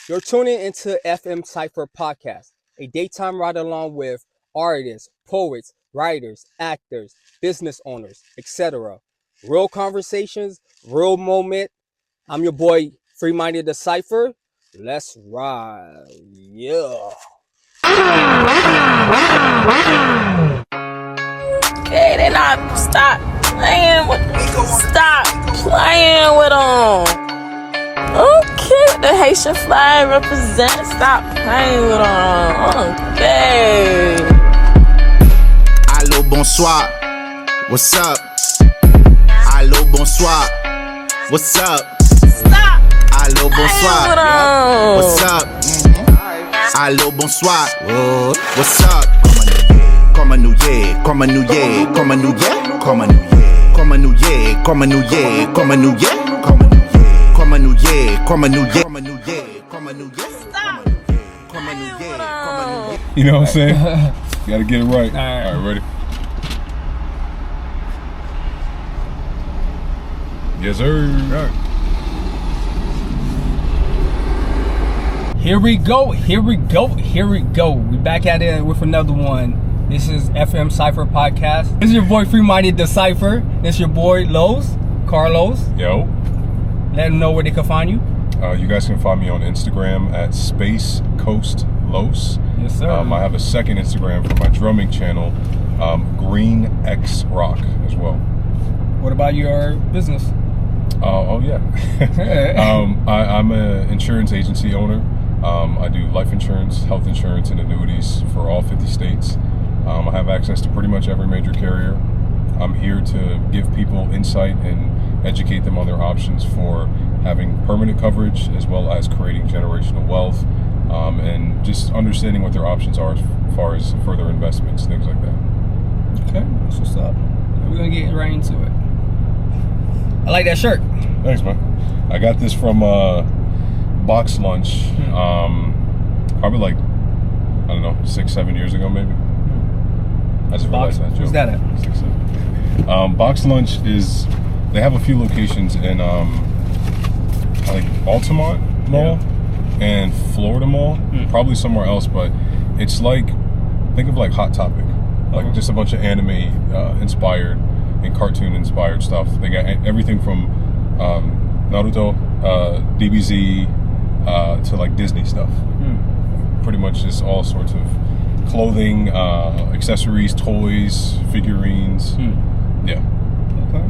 You're tuning into FM Cypher podcast, a daytime ride along with artists, poets, writers, actors, business owners, etc. Real conversations, real moment. I'm your boy, Free-Minded the Cypher. Let's ride. Yeah. Okay, they not stop playing with them. Okay, the Haitian flag represents. Stop playing with them. Okay. Allô, bonsoir. What's up? Allô, bonsoir. What's up? Stop. Allô, bonsoir. With them. What's up? Allô, bonsoir. What's up? Comme un nouillet, comme un nouillet, comme un nouillet, comme un nouillet, comme un nouillet, comme un nouillet, comme un nouillet, comme un nouillet, comme un nouillet, comme un nouillet, comme un nouillet, comme un nouillet, Stop. comme un nouillet, comme un nouillet. You know what I'm saying? You gotta get it right. All right, ready? Yes, sir. All right. Here we go. We back at it with another one. This is FM Cypher podcast. This is your boy Free-Minded the Cypher. This is your boy Carlos. Yo. Let them know where they can find you. You guys can find me on Instagram at Space Coast Los. Yes, sir. I have a second Instagram for my drumming channel, Green X Rock as well. What about your business? Oh yeah. I'm an insurance agency owner. I do life insurance, health insurance, and annuities for all 50 states. I have access to pretty much every major carrier. I'm here to give people insight and educate them on their options for having permanent coverage as well as creating generational wealth, and just understanding what their options are as far as further investments, things like that. Okay, that's what's up. We're gonna get right into it. I like that shirt. Thanks, man. I got this from Box Lunch, probably like, I don't know, 6-7 years ago maybe. I just realized that joke. What's that at? 6, 7. Box Lunch is, they have a few locations in like Altamont Mall and Florida Mall, probably somewhere else, but it's like, think of like Hot Topic, like just a bunch of anime inspired and cartoon inspired stuff. They got everything from Naruto, DBZ, to like Disney stuff. Pretty much just all sorts of clothing, accessories, toys, figurines. Yeah. Okay.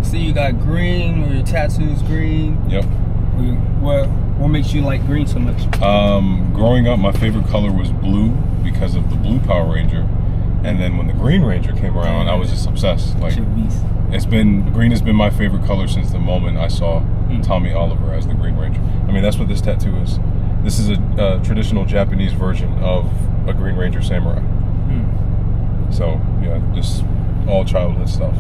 See, you got green, or your tattoo's green. Yep. What makes you like green so much? Growing up, my favorite color was blue because of the blue Power Ranger. And then when the Green Ranger came around, I was just obsessed. Like, green has been my favorite color since the moment I saw Tommy Oliver as the Green Ranger. I mean, that's what this tattoo is. This is a traditional Japanese version of a Green Ranger samurai. So, yeah, just all childhood stuff.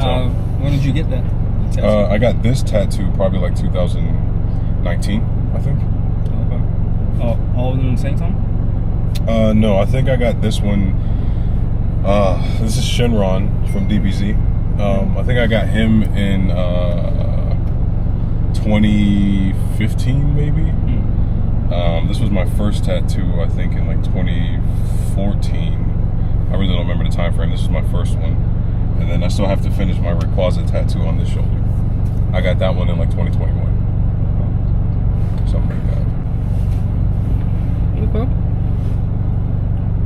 So, when did you get that tattoo? I got this tattoo probably like 2019, I think. Okay. All of them at the same time? No, I think I got this one. This is Shinron from DBZ. I think I got him in 2015, maybe. This was my first tattoo, I think, in like 2014. I really don't remember the time frame. This was my first one. And then I still have to finish my Rayquaza tattoo on this shoulder. I got that one in like 2021. Something like that. Okay.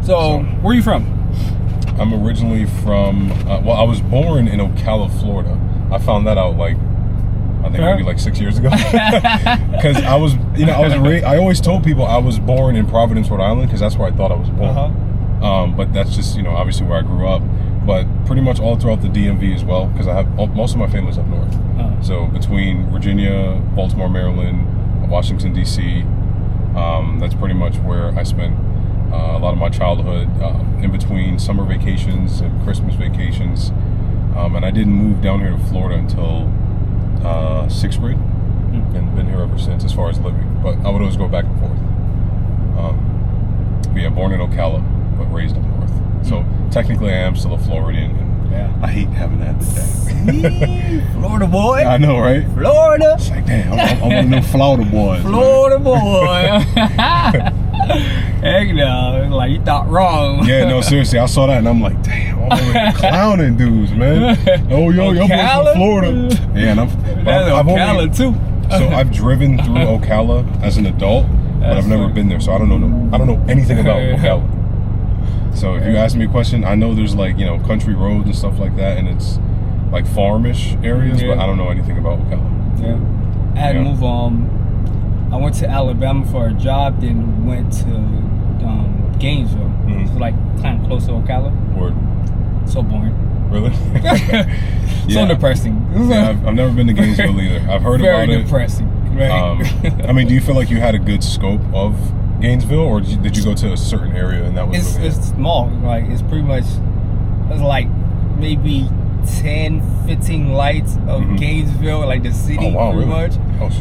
So, where are you from? I'm originally from, I was born in Ocala, Florida. I found that out like, I think maybe like 6 years ago. Because I was I always told people I was born in Providence, Rhode Island, because that's where I thought I was born. But that's just, obviously where I grew up. But pretty much all throughout the DMV as well, because I have most of my family's up north. So between Virginia, Baltimore, Maryland, Washington, D.C., that's pretty much where I spent a lot of my childhood, in between summer vacations and Christmas vacations. And I didn't move down here to Florida until 6th grade, and been here ever since as far as living. But I would always go back and forth. But yeah, born in Ocala, but raised up north. So technically I am still a Floridian, and Yeah. I hate having that back. Florida boy. I know, right? Florida. It's like, damn, I'm one of them Florida boys. Florida boy. Heck no. Like, you thought wrong. Yeah, no, seriously. I saw that and I'm like, damn, I'm over here clowning dudes, man. Oh, yo, your boy's from Florida. Yeah, and That's Ocala, too. So I've driven through Ocala as an adult, but I've never been there, so I don't know anything about Ocala. So if you ask me a question, I know there's like, country roads and stuff like that, and it's like farmish areas, but I don't know anything about Ocala. Yeah. I had to move I went to Alabama for a job, then went to Gainesville. Mm-hmm. It's like kind of close to Ocala. Word. So boring. Really? So depressing. Yeah, I've never been to Gainesville either. I've heard Very about it. Very depressing. Right. I mean, do you feel like you had a good scope of Gainesville, or did you go to a certain area and that was it's small. Like, it's pretty much, it's like maybe 10, 15 lights of Gainesville, like the city, pretty much. Oh,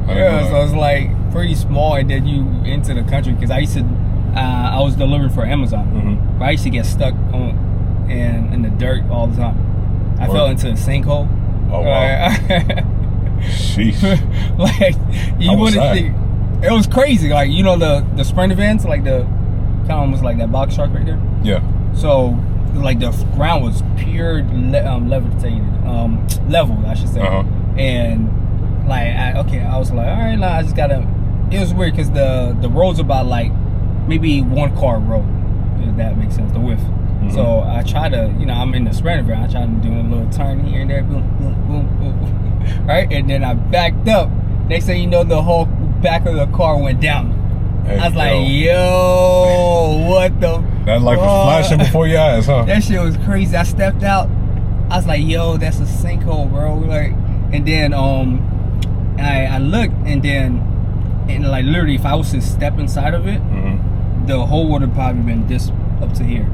yeah, so it's like pretty small, and then you into the country. Because I used to, I was delivering for Amazon, but I used to get stuck in the dirt all the time. I fell into a sinkhole. Oh wow! Sheesh. Like, you wouldn't think. It was crazy. Like, the sprint events, like the kind of almost like that box shark right there. Yeah. So like the ground was pure levitated, level, I should say. And like, I was like, all right, nah, I just gotta. It was weird because the road's about like maybe one car road, if that makes sense, the width. So I try to, I'm in the sprint event. I try to do a little turn here and there, boom, boom, boom, boom, right? And then I backed up. Next thing you know, the whole back of the car went down. Hey, I was like, yo, what the? That light was flashing before your eyes, huh? That shit was crazy. I stepped out. I was like, yo, that's a sinkhole, bro. Like, and then I looked, and like literally, if I was to step inside of it, the hole would have probably been this up to here.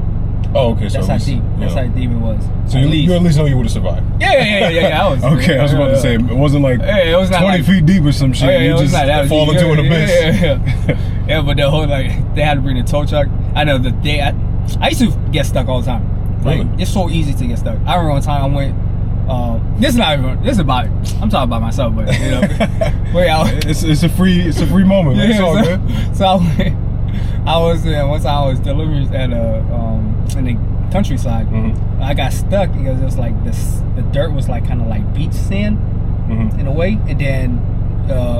Oh, okay. That's how deep. That's how deep it was. So you at least know you would have survived. Yeah. I was. Okay, I was about to say it wasn't like it was not 20 feet deep or some shit. You just fall into an abyss. Yeah, but the whole they had to bring the tow truck. I know I used to get stuck all the time. Like, really? It's so easy to get stuck. I remember one time I went. This is about. I'm talking about myself, but it's a free moment. Man. It's all good. So once I was delivering at in the countryside. I got stuck because it was like the dirt was like kind of like beach sand in a way, and then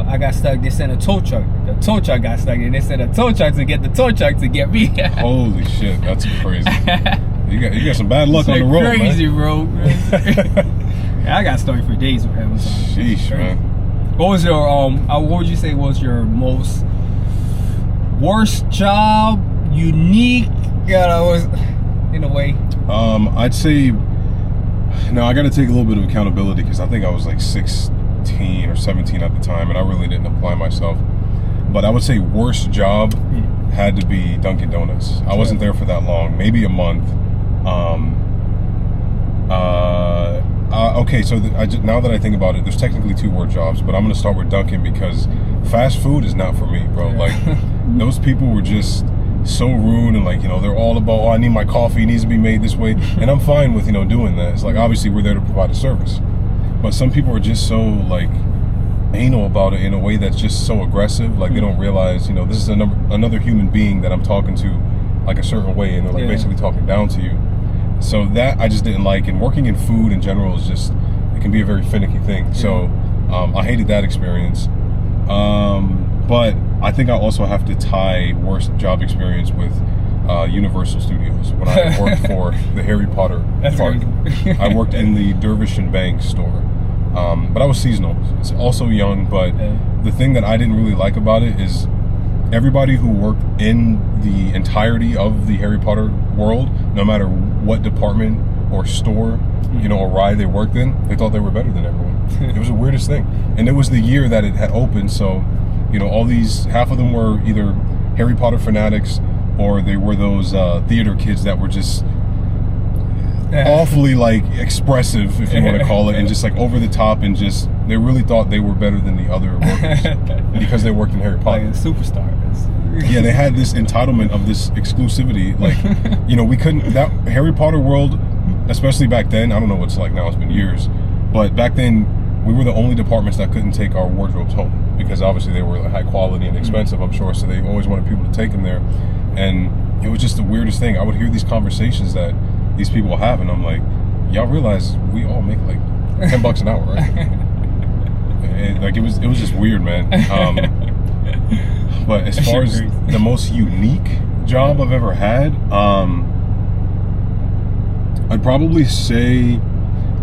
I got stuck. They sent a tow truck. The tow truck got stuck, and they sent a tow truck to get the tow truck to get me. Holy shit, that's crazy. You got some bad luck on the road, crazy, man. Bro. Yeah, I got stuck for days with Amazon. Sheesh, man. What was your what would you say was your most worst job? Unique? Was in a way. I'd say. No, I got to take a little bit of accountability because I think I was like 16 or 17 at the time, and I really didn't apply myself. But I would say worst job had to be Dunkin' Donuts. I wasn't there for that long, maybe a month. Okay, so now that I think about it, there's technically 2 more jobs, but I'm gonna start with Dunkin' because fast food is not for me, bro. Like those people were just so rude, and like, they're all about, I need my coffee, it needs to be made this way, and I'm fine with doing that. It's like, obviously we're there to provide a service, but some people are just so like anal about it in a way that's just so aggressive. Like they don't realize, this is another human being that I'm talking to like a certain way, and they're like basically talking down to you. So that I just didn't like, and working in food in general is just, it can be a very finicky thing. So I hated that experience. But I think I also have to tie worst job experience with Universal Studios when I worked for the Harry Potter park. I worked in the Dervish and Bank store, but I was seasonal. It's also young, but the thing that I didn't really like about it is everybody who worked in the entirety of the Harry Potter world, no matter what department or store, or ride they worked in, they thought they were better than everyone. It was the weirdest thing. And it was the year that it had opened, so all these, half of them were either Harry Potter fanatics or they were those theater kids that were just awfully like expressive, if you want to call it, and just like over the top, and just they really thought they were better than the other workers because they worked in Harry Potter. Like a superstar. Yeah, they had this entitlement of this exclusivity. Like, we couldn't, that Harry Potter world, especially back then. I don't know what it's like now. It's been years, but back then we were the only departments that couldn't take our wardrobes home because obviously they were like high quality and expensive, I'm sure. So they always wanted people to take them there, and it was just the weirdest thing. I would hear these conversations that these people have, and I'm like, y'all realize we all make like $10 an hour, right? Like it was just weird, man. But as far as the most unique job I've ever had, I'd probably say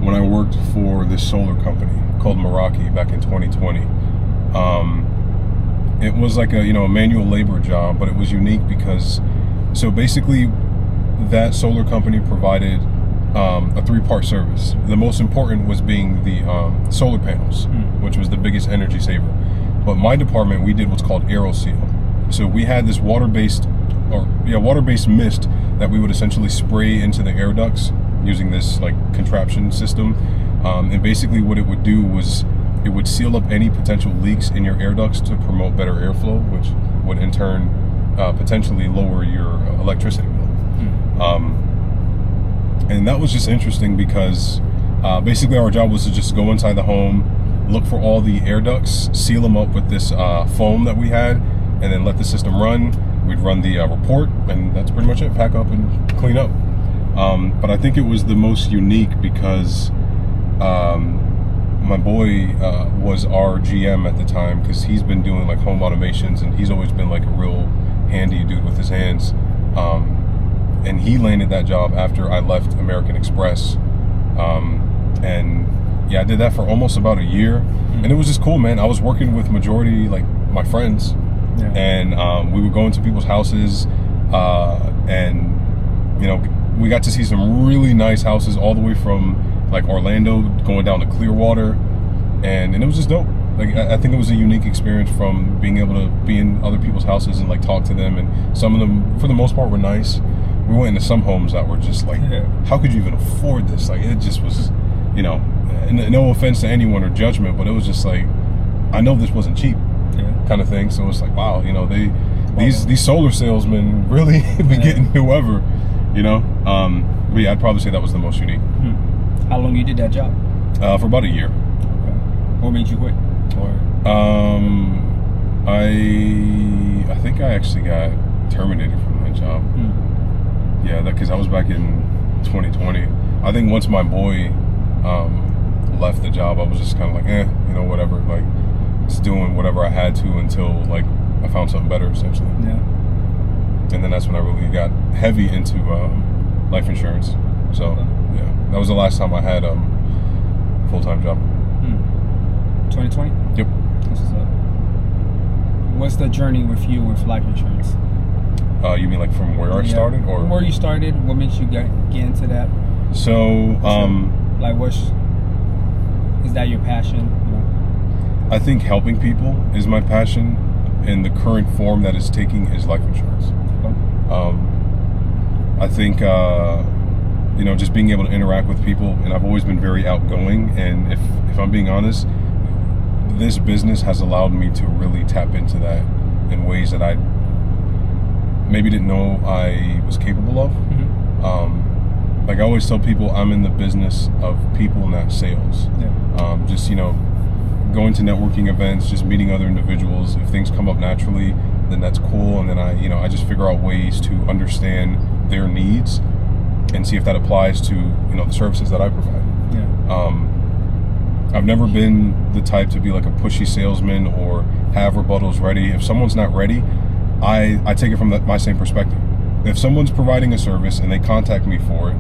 when I worked for this solar company called Meraki back in 2020. It was like a manual labor job, but it was unique because so basically that solar company provided a 3-part service. The most important was being the solar panels, which was the biggest energy saver. But my department, we did what's called AeroSeal. So we had this water-based mist that we would essentially spray into the air ducts using this like contraption system. And basically what it would do was it would seal up any potential leaks in your air ducts to promote better airflow, which would in turn potentially lower your electricity bill. And that was just interesting because basically our job was to just go inside the home, look for all the air ducts, seal them up with this foam that we had, and then let the system run. We'd run the report, and that's pretty much it. Pack up and clean up. But I think it was the most unique because my boy was our GM at the time because he's been doing like home automations, and he's always been like a real handy dude with his hands. And he landed that job after I left American Express. And yeah, I did that for almost about a year. And it was just cool, man. I was working with majority, like my friends. Yeah. And we would go into people's houses. And, we got to see some really nice houses all the way from like Orlando going down to Clearwater. And it was just dope. Like, I think it was a unique experience from being able to be in other people's houses and like talk to them. And some of them, for the most part, were nice. We went into some homes that were just like, how could you even afford this? Like, it just was, no offense to anyone or judgment, but it was just like, I know this wasn't cheap, kind of thing. So it's like, wow, these solar salesmen really be getting whoever, But yeah, I'd probably say that was the most unique. How long you did that job? For about a year. Okay. What made you quit? Or I think I actually got terminated from that job. Yeah, because that was back in 2020. I think once my boy left the job, I was just kind of like, whatever. Like, just doing whatever I had to until like I found something better, essentially. Yeah. And then that's when I really got heavy into life insurance. So yeah, that was the last time I had a full-time job. 2020. Yep. What's the journey with you with life insurance? You mean like from where I started, or where you started? What makes you get into that? So, is that your passion? I think helping people is my passion, and the current form that it's taking is life insurance. I think just being able to interact with people, and I've always been very outgoing. And if I'm being honest, this business has allowed me to really tap into that in ways that I maybe didn't know I was capable of. Like I always tell people, I'm in the business of people, not sales. Just going to networking events, just meeting other individuals. If things come up naturally, then that's cool. And then I just figure out ways to understand their needs and see if that applies to the services that I provide. I've never been the type to be like a pushy salesman or have rebuttals ready. If someone's not ready, I take it from my same perspective. If someone's providing a service and they contact me for it,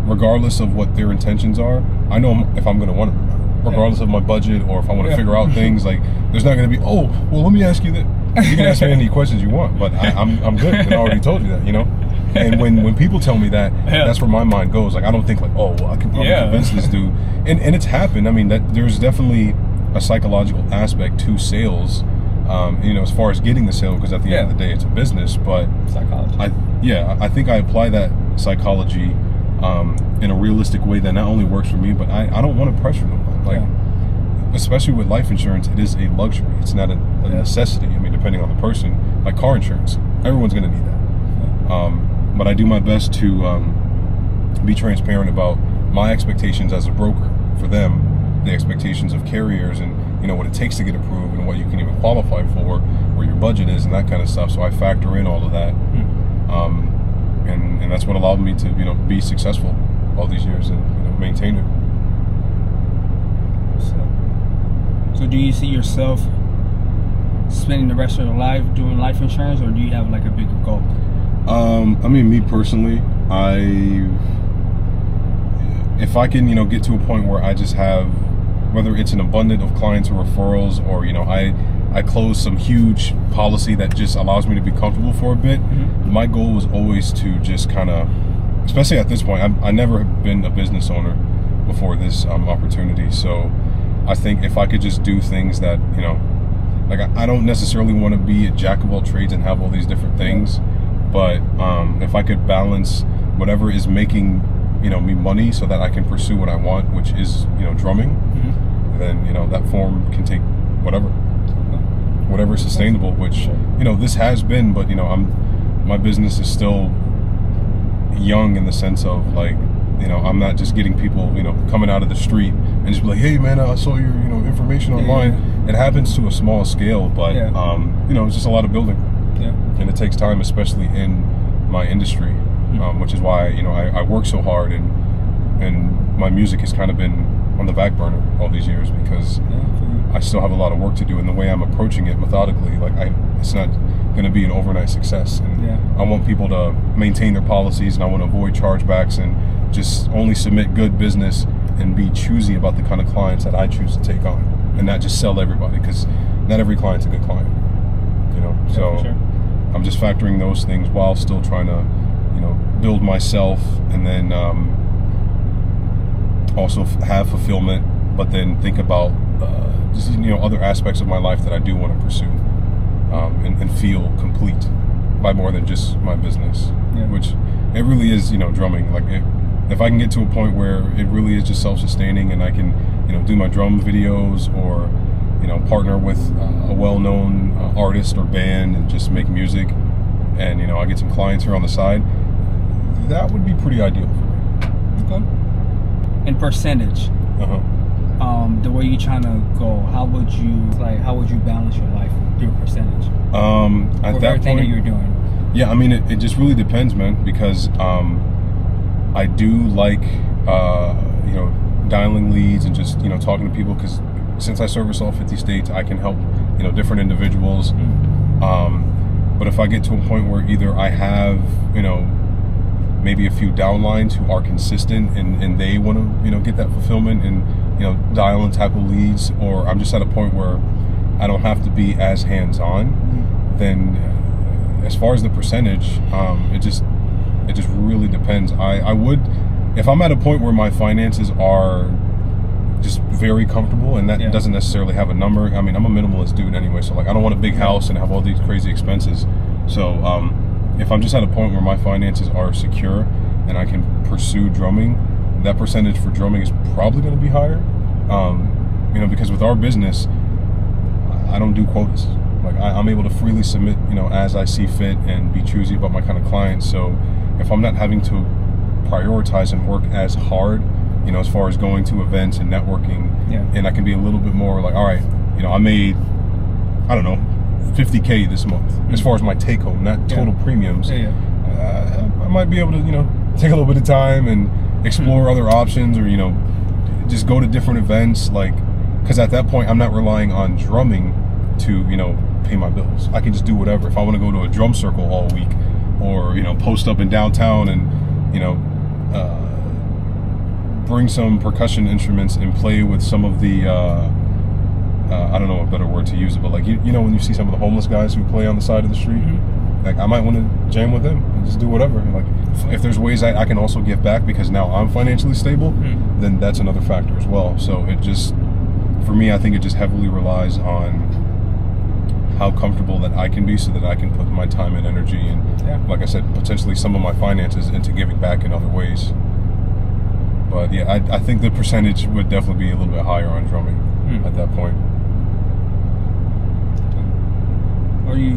regardless of what their intentions are, I know if I'm going to want it or not. Regardless of my budget, or if I want to figure out things, like there's not going to be, let me ask you that. You can ask me any questions you want, but I'm good. I already told you that, And when people tell me that, that's where my mind goes. Like I don't think like, I can probably convince this dude. And it's happened. I mean, that there's definitely a psychological aspect to sales. As far as getting the sale, because at the end of the day, it's a business. But psychology. I think I apply that psychology in a realistic way that not only works for me, but I don't want to pressure them. Like, especially with life insurance, it is a luxury. It's not a necessity. I mean, depending on the person, like car insurance, everyone's going to need that. But I do my best to be transparent about my expectations as a broker for them, the expectations of carriers, and what it takes to get approved and what you can even qualify for, where your budget is and that kind of stuff. So I factor in all of that, and that's what allowed me to be successful all these years and maintain it. So do you see yourself spending the rest of your life doing life insurance, or do you have like a bigger goal? I mean, me personally, if I can, get to a point where I just have, whether it's an abundance of clients or referrals, or I close some huge policy that just allows me to be comfortable for a bit. My goal was always to just kind of, especially at this point, I never have been a business owner before this opportunity. So I think if I could just do things that, like I don't necessarily want to be a jack of all trades and have all these different things, but if I could balance whatever is making me money so that I can pursue what I want, which is drumming, then that form can take whatever is sustainable, which this has been, but my business is still young in the sense of like I'm not just getting people coming out of the street and just be like, hey man, I saw your information online. It happens to a small scale, but it's just a lot of building, and it takes time, especially in my industry, which is why I work so hard, and my music has kind of been on the back burner all these years because I still have a lot of work to do, and the way I'm approaching it methodically, like it's not going to be an overnight success, and I want people to maintain their policies, and I want to avoid chargebacks and just only submit good business and be choosy about the kind of clients that I choose to take on, and not just sell everybody, because not every client's a good client, so for sure. I'm just factoring those things while still trying to build myself, and then also have fulfillment, but then think about just other aspects of my life that I do want to pursue, and feel complete by more than just my business, which it really is. Drumming, like if I can get to a point where it really is just self-sustaining, and I can do my drum videos, or partner with a well-known artist or band and just make music, and I get some clients here on the side, that would be pretty ideal for me. Okay. And percentage, the way you're trying to go, how would you balance your life through percentage? At that everything point, that you're doing. Yeah, I mean, it just really depends, man, because I do like dialing leads and just talking to people, because since I service all 50 states, I can help different individuals. But if I get to a point where either I have maybe a few downlines who are consistent and they want to get that fulfillment and dial and tackle leads, or I'm just at a point where I don't have to be as hands-on, then as far as the percentage, it just really depends. I would, if I'm at a point where my finances are just very comfortable, and that doesn't necessarily have a number. I mean, I'm a minimalist dude anyway, so like I don't want a big house and have all these crazy expenses. So if I'm just at a point where my finances are secure and I can pursue drumming, that percentage for drumming is probably going to be higher. Because with our business, I don't do quotas. Like I'm able to freely submit, as I see fit, and be choosy about my kind of clients. So if I'm not having to prioritize and work as hard, as far as going to events and networking, and I can be a little bit more like, all right, I made, I don't know, $50K this month as far as my take home, not total premiums. I might be able to, take a little bit of time and explore other options, or, just go to different events, like, because at that point I'm not relying on drumming to, pay my bills. I can just do whatever. If I want to go to a drum circle all week, or, post up in downtown and, bring some percussion instruments and play with some of the I don't know a better word to use it, but like when you see some of the homeless guys who play on the side of the street, like I might want to jam with them and just do whatever. And like if there's ways I can also give back because now I'm financially stable, then that's another factor as well. So it just, for me, I think it just heavily relies on how comfortable that I can be, so that I can put my time and energy and, like I said, potentially some of my finances into giving back in other ways. But yeah, I think the percentage would definitely be a little bit higher on drumming at that point.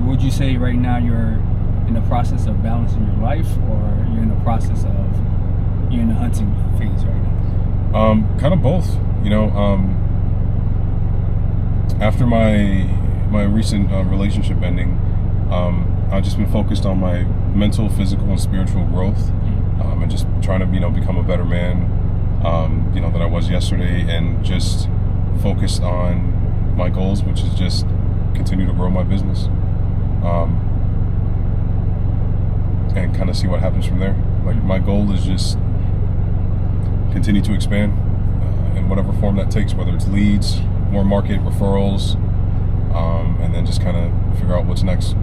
Would you say right now you're in the process of balancing your life, or you're in the process of, you're in the hunting phase right now? Kind of both. You know, after my recent relationship ending, I've just been focused on my mental, physical, and spiritual growth, and just trying to, you know, become a better man, you know, than I was yesterday, and just focused on my goals, which is just continue to grow my business, and kind of see what happens from there. Like, my goal is just continue to expand in whatever form that takes, whether it's leads, more market referrals, and then just kind of figure out what's next,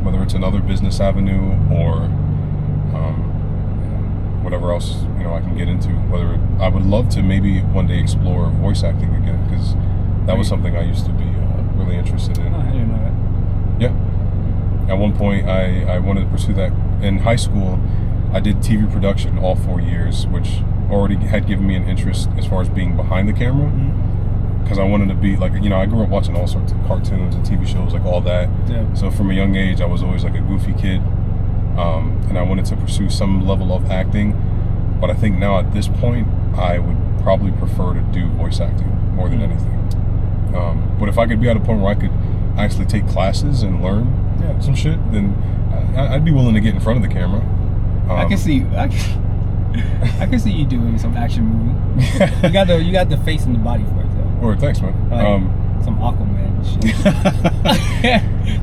whether it's another business avenue or whatever else, you know, I can get into. Whether I would love to maybe one day explore voice acting again, because that was something I used to be really interested in. Oh, I didn't know that. Yeah. At one point, I wanted to pursue that. In high school, I did TV production all 4 years, which already had given me an interest as far as being behind the camera. Because I wanted to be like, you know, I grew up watching all sorts of cartoons and TV shows, like all that. Yeah. So from a young age, I was always like a goofy kid. And I wanted to pursue some level of acting. But I think now at this point, I would probably prefer to do voice acting more than anything. But if I could be at a point where I could actually take classes and learn some shit, then I'd be willing to get in front of the camera. I can see I can see you doing some action movie. You got the face and the body for it, though. Or thanks, man. Some Aquaman and shit.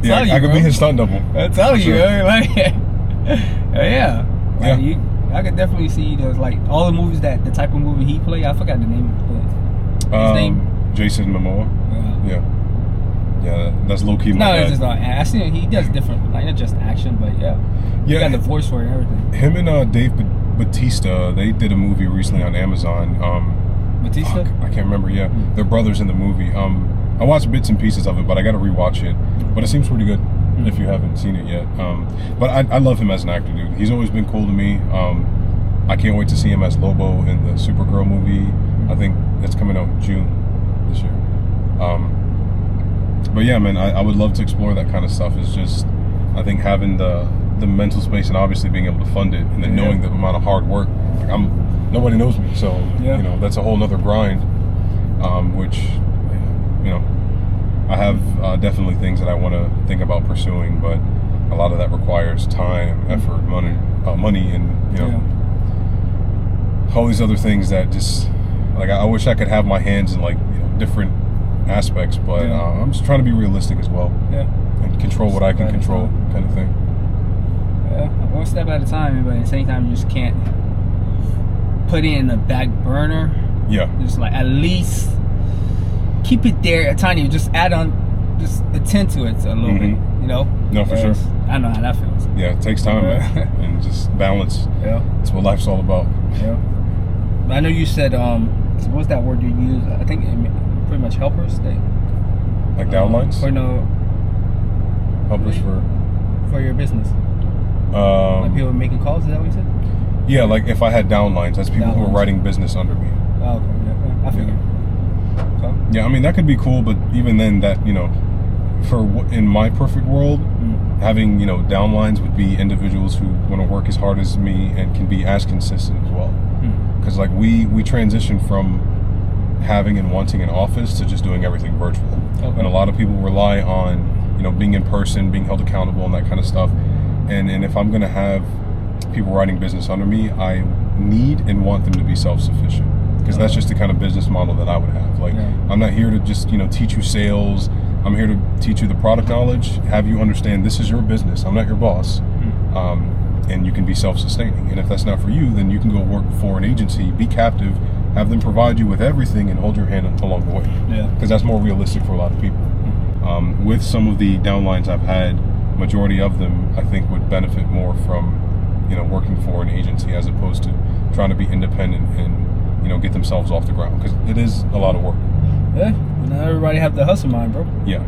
Yeah, I could be his stunt double. I tell you, Sure. like, yeah. Like, I could definitely see those, like, all the movies the type of movie he played. I forgot the name of his name. Jason Momoa. Yeah, that's low key. No, it's just not. I see he does different, like, not just action, but yeah. He got the voice for it and everything. Him and Dave Bautista, they did a movie recently on Amazon. Batista? I can't remember. Yeah, they're brothers in the movie. I watched bits and pieces of it, but I got to rewatch it. But it seems pretty good if you haven't seen it yet. But I love him as an actor, dude. He's always been cool to me. I can't wait to see him as Lobo in the Supergirl movie. I think it's coming out in June this year. But yeah, man, I would love to explore that kind of stuff. It's just, I think having the mental space and obviously being able to fund it, and then knowing the amount of hard work. Like, nobody knows me, so you know, that's a whole nother grind. Which, you know, I have definitely things that I want to think about pursuing, but a lot of that requires time, effort, money, and, you know, all these other things that just, like, I wish I could have my hands in, like, you know, different aspects, but I'm just trying to be realistic as well. Yeah. And control what I can control, kind of thing. Yeah, one step at a time, but at the same time, you just can't put it in the back burner. Yeah. Just, like, at least keep it there a tiny, just add on, just attend to it a little bit, you know? No, for sure. I know how that feels. Yeah, it takes time, man. And just balance. Yeah. That's what life's all about. Yeah. I know you said, what's that word you use? I think it pretty much helpers. Like downlines? Or no. Helpers for your business. Like people making calls, is that what you said? Yeah, like if I had downlines, that's people who are writing business under me. Oh, okay. Yeah, I figured. Okay. Yeah, I mean, that could be cool, but even then, that, you know, in my perfect world, having, you know, downlines would be individuals who want to work as hard as me and can be as consistent as well. Because, like, we transition from having and wanting an office to just doing everything virtual. Okay. And a lot of people rely on, you know, being in person, being held accountable, and that kind of stuff. And if I'm going to have people writing business under me, I need and want them to be self-sufficient. Because that's just the kind of business model that I would have. Like, I'm not here to just, you know, teach you sales. I'm here to teach you the product knowledge, have you understand this is your business. I'm not your boss. And you can be self-sustaining. And if that's not for you, then you can go work for an agency, be captive, have them provide you with everything, and hold your hand along the way. Yeah. Because that's more realistic for a lot of people. With some of the downlines I've had, majority of them I think would benefit more from, you know, working for an agency as opposed to trying to be independent and, you know, get themselves off the ground, because it is a lot of work. Yeah, not everybody have the hustle mind, bro. Yeah.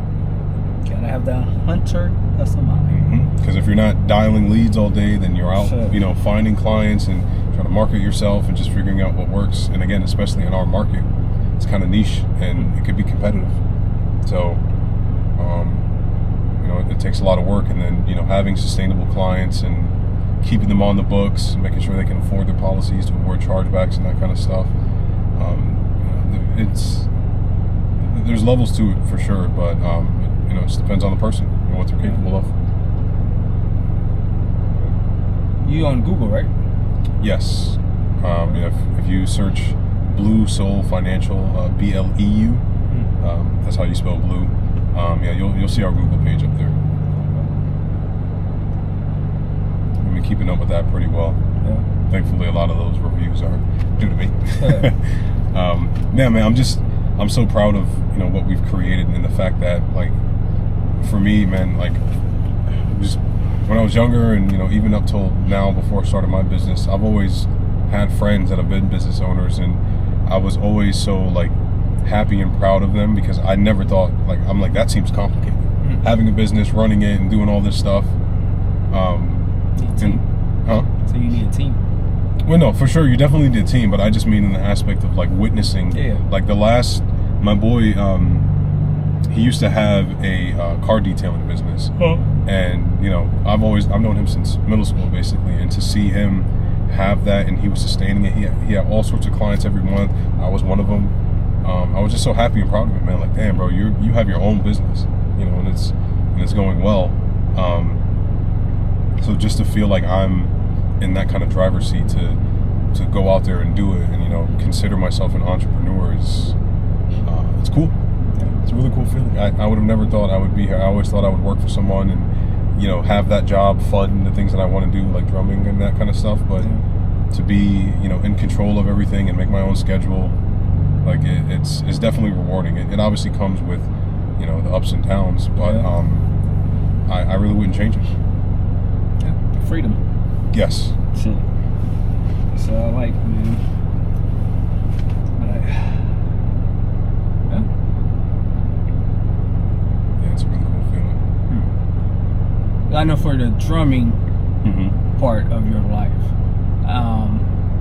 Gotta have the hunter hustle mind. Because if you're not dialing leads all day, then you're out, you know, finding clients and trying to market yourself and just figuring out what works. And again, especially in our market, it's kind of niche and it could be competitive. So, you know, it takes a lot of work. And then, you know, having sustainable clients and keeping them on the books, making sure they can afford their policies to avoid chargebacks and that kind of stuff. There's levels to it for sure, but it just depends on the person and what they're capable of. You on Google, right? Yes. If you search Blue Soul Financial, BLEU, that's how you spell blue. You'll see our Google page up there. We've been keeping up with that pretty well. Yeah. Thankfully, a lot of those reviews are due to me. Man, I'm so proud of what we've created, and the fact that, like, for me, man, like, just when I was younger, and even up till now, before I started my business, I've always had friends that have been business owners, and I was always so, like, happy and proud of them, because I never thought, like, I'm like, that seems complicated. Having a business, running it, and doing all this stuff. So you need a team. Well, no, for sure, you definitely need a team, but I just mean in the aspect of, like, witnessing. Yeah. Like, my boy, he used to have a car detailing business. And, I've known him since middle school, basically, and to see him have that, and he was sustaining it. He had all sorts of clients every month. I was one of them. I was just so happy and proud of him, man. Like, damn, bro, you have your own business, and it's going well. So just to feel like I'm in that kind of driver's seat to go out there and do it, and consider myself an entrepreneur is it's cool. It's a really cool feeling. I would have never thought I would be here. I always thought I would work for someone and have that job, fund the things that I want to do, like drumming and that kind of stuff. But to be in control of everything and make my own schedule, like it's definitely rewarding. It obviously comes with the ups and downs, but I really wouldn't change it. Freedom. Yes. Shit. So I like, man. Yeah, it's a really cool feeling. I know for the drumming part of your life,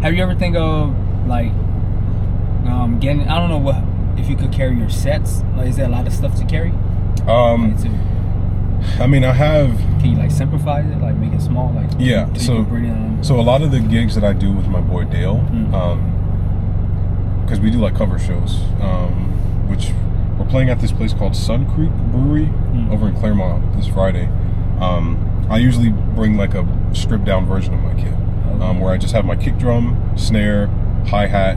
have you ever think of like getting? I don't know if you could carry your sets. Like, is there a lot of stuff to carry? I mean, I have. Can you like simplify it, like make it small, like So a lot of the gigs that I do with my boy Dale, because we do like cover shows, which we're playing at this place called Sun Creek Brewery over in Claremont this Friday. I usually bring like a stripped down version of my kit, where I just have my kick drum, snare, hi-hat.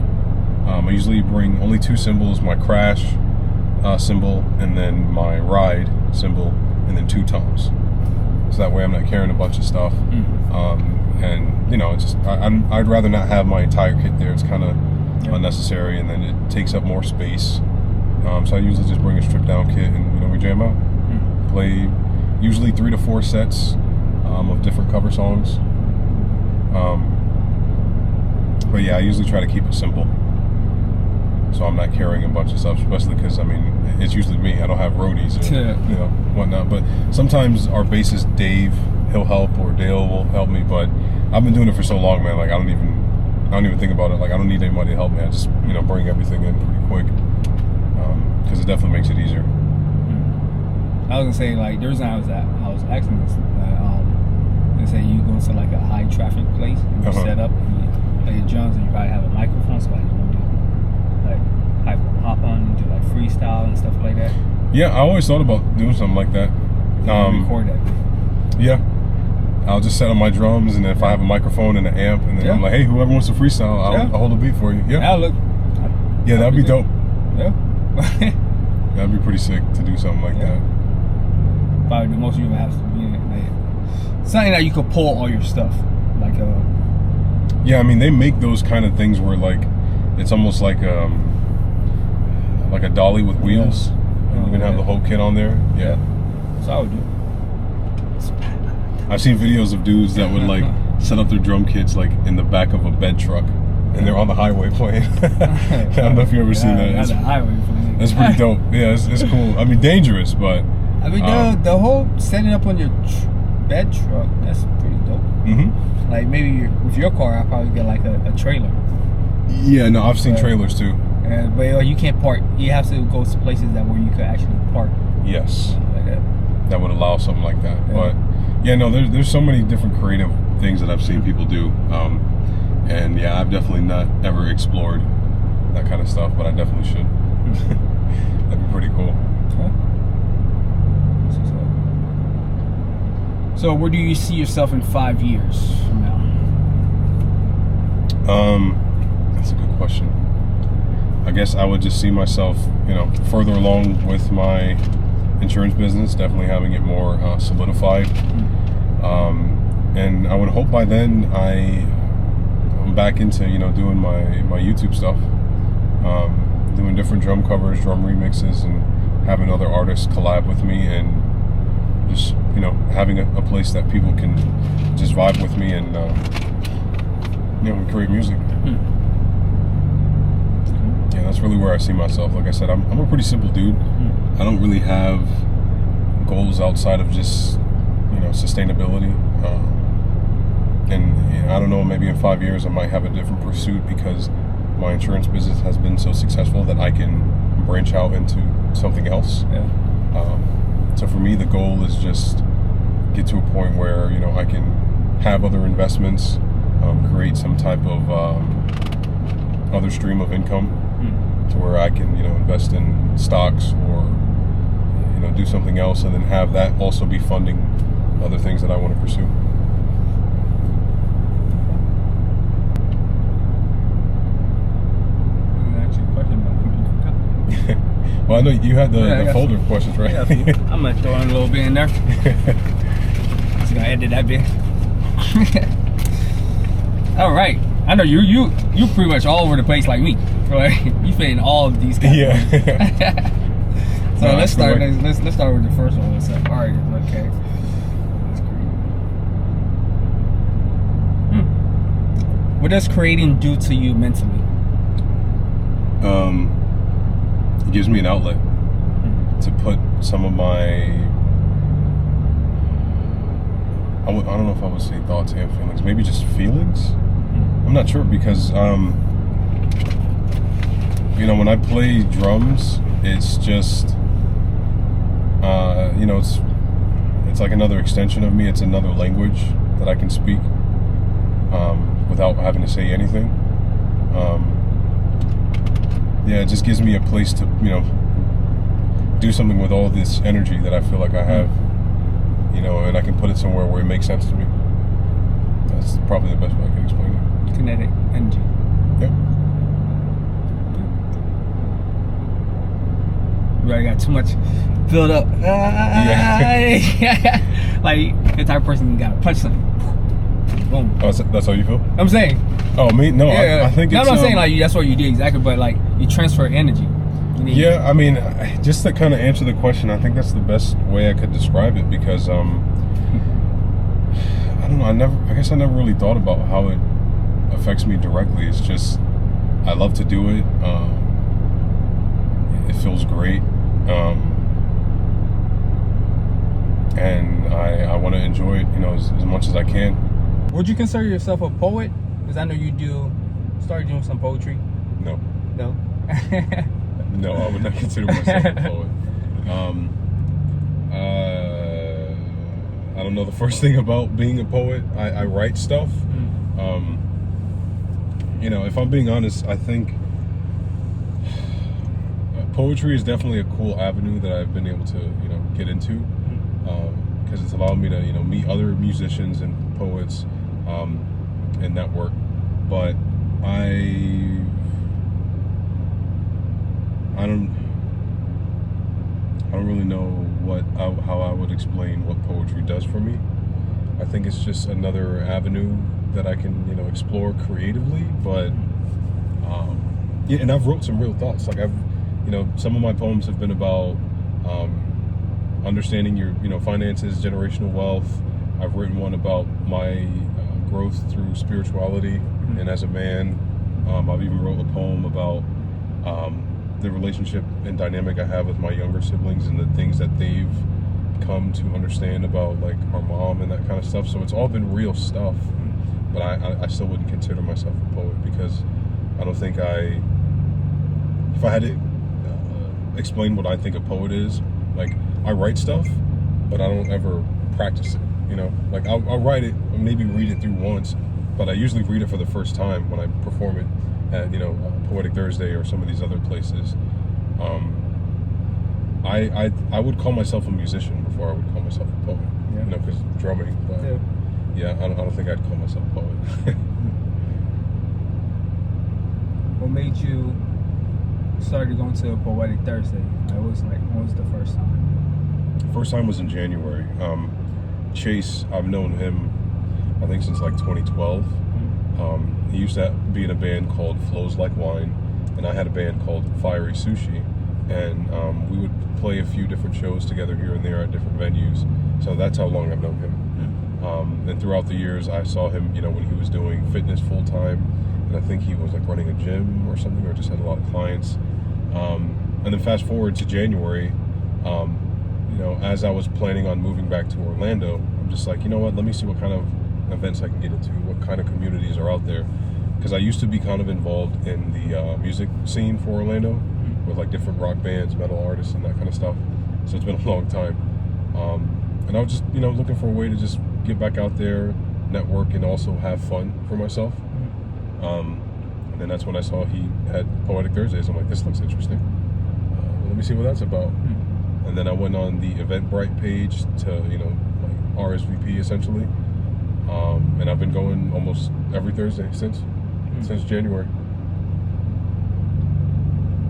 I usually bring only 2 cymbals, my crash cymbal, and then my ride cymbal, and then 2 toms. So that way I'm not carrying a bunch of stuff. And it's just I'd rather not have my entire kit there. It's kind of unnecessary, and then it takes up more space. So I usually just bring a stripped down kit, and we jam out. Play usually 3 to 4 sets of different cover songs. But yeah, I usually try to keep it simple, so I'm not carrying a bunch of stuff, especially because it's usually me. I don't have roadies or whatnot. But sometimes our bassist Dave, he'll help, or Dale will help me. But I've been doing it for so long, man. Like I don't even think about it. Like I don't need anybody to help me. I just bring everything in pretty quick, because it definitely makes it easier. I was gonna say, like, the reason I was asking this, they say you go to like a high traffic place, and you set up, and you play your drums, and you probably have a microphone, so like you want to do like hop on and do like freestyle and stuff like that. Yeah, I always thought about doing something like that. Record that. Yeah, I'll just set up my drums, and then if I have a microphone and an amp, and then I'm like, hey, whoever wants to freestyle, I'll hold a beat for you. Yeah, that'd be dope. Yeah, that'd be pretty sick to do something like that. Probably the most you ever have to be something that you could pull all your stuff, like yeah, I mean, they make those kind of things where like it's almost like a dolly with wheels. You can have the whole kit on there. Yeah. So I would do. I've seen videos of dudes that would like set up their drum kits like in the back of a bed truck, and they're on the highway playing. I don't know if you've ever seen that. It's pretty dope. Yeah, it's cool. I mean, dangerous, but I mean, the whole setting up on your bed truck, that's pretty dope. Like maybe with your car, I'll probably get like a trailer. Yeah, no, I've seen trailers too. But you can't park. You have to go to places where you could actually park. Yes. Like that. That would allow something like that. But Yeah, no, there's so many different creative things that I've seen people do, and yeah, I've definitely not ever explored that kind of stuff, but I definitely should. That'd be pretty cool. Okay. So where do you see yourself in 5 years from now? That's a good question. I guess I would just see myself, further along with my insurance business, definitely having it more solidified. And I would hope by then I'm back into, doing my YouTube stuff, doing different drum covers, drum remixes, and having other artists collab with me, and just, having a place that people can just vibe with me and, create music. Yeah, that's really where I see myself. Like I said, I'm a pretty simple dude. I don't really have goals outside of just, sustainability. And I don't know, maybe in 5 years I might have a different pursuit because my insurance business has been so successful that I can branch out into something else. Yeah. So for me, the goal is just get to a point where, I can have other investments, create some type of other stream of income to where I can, invest in stocks or, do something else, and then have that also be funding other things that I want to pursue. Well, I know you had the folder of questions, right? Yeah, I'm gonna throw in a little bit in there. Just gonna edit that bit. All right. I know you pretty much all over the place like me. Right? You fit in all of these categories. Yeah. So let's start. Let's start with the first one. What's up? All right. Okay. That's great. What does creating do to you mentally? It gives me an outlet to put some of my, I don't know if I would say thoughts and feelings, maybe just feelings. I'm not sure, because when I play drums, it's just it's like another extension of me. It's another language that I can speak without having to say anything. Yeah, it just gives me a place to, do something with all this energy that I feel like I have, and I can put it somewhere where it makes sense to me. That's probably the best way I can explain it. Kinetic energy. Yep. You already got too much build up. Yeah. Like the type of person you gotta punch something. Boom. Oh, that's how you feel? I'm saying. Oh, me? No, Yeah. I think it's... No, I'm not saying like that's what you did exactly, but like you transfer energy. Yeah, I mean, just to kind of answer the question, I think that's the best way I could describe it, because I don't know, I guess I never really thought about how it affects me directly. It's just, I love to do it. It feels great. And I want to enjoy it, as much as I can. Would you consider yourself a poet? Because I know you started doing some poetry. No. No? No, I would not consider myself a poet. I don't know the first thing about being a poet. I write stuff. If I'm being honest, I think poetry is definitely a cool avenue that I've been able to, get into, because it's allowed me to, meet other musicians and poets, and network. But I don't really know how I would explain what poetry does for me. I think it's just another avenue that I can, explore creatively. But yeah, and I've wrote some real thoughts. Like some of my poems have been about understanding your, finances, generational wealth. I've written one about my growth through spirituality and as a man. I've even wrote a poem about the relationship and dynamic I have with my younger siblings and the things that they've come to understand about, like, our mom and that kind of stuff. So it's all been real stuff, but I still wouldn't consider myself a poet, because I don't think if I had to explain what I think a poet is, like, I write stuff, but I don't ever practice it. You know, like I'll write it, maybe read it through once, but I usually read it for the first time when I perform it at, you know, Poetic Thursday or some of these other places. I would call myself a musician before I would call myself a poet. Yeah. You know, because drumming. But yeah, I don't think I'd call myself a poet. What made you started going to Poetic Thursday? When was the first time? First time was in January. Chase, I've known him, I think since like 2012. He used to be in a band called Flows Like Wine, and I had a band called Fiery Sushi, and we would play a few different shows together here and there at different venues. So that's how long I've known him. And throughout the years, I saw him, you know, when he was doing fitness full time, and I think he was like running a gym or something, or just had a lot of clients. And then fast forward to January, you know, as I was planning on moving back to Orlando, I'm just like, you know what, let me see what kind of events I can get into, what kind of communities are out there. Because I used to be kind of involved in the music scene for Orlando, with like different rock bands, metal artists, and that kind of stuff. So it's been a long time. And I was just, you know, looking for a way to just get back out there, network, and also have fun for myself. And then that's when I saw he had Poetic Thursdays. I'm like, this looks interesting. Well, let me see what that's about. And then I went on the Eventbrite page to, you know, like RSVP essentially. And I've been going almost every Thursday since January.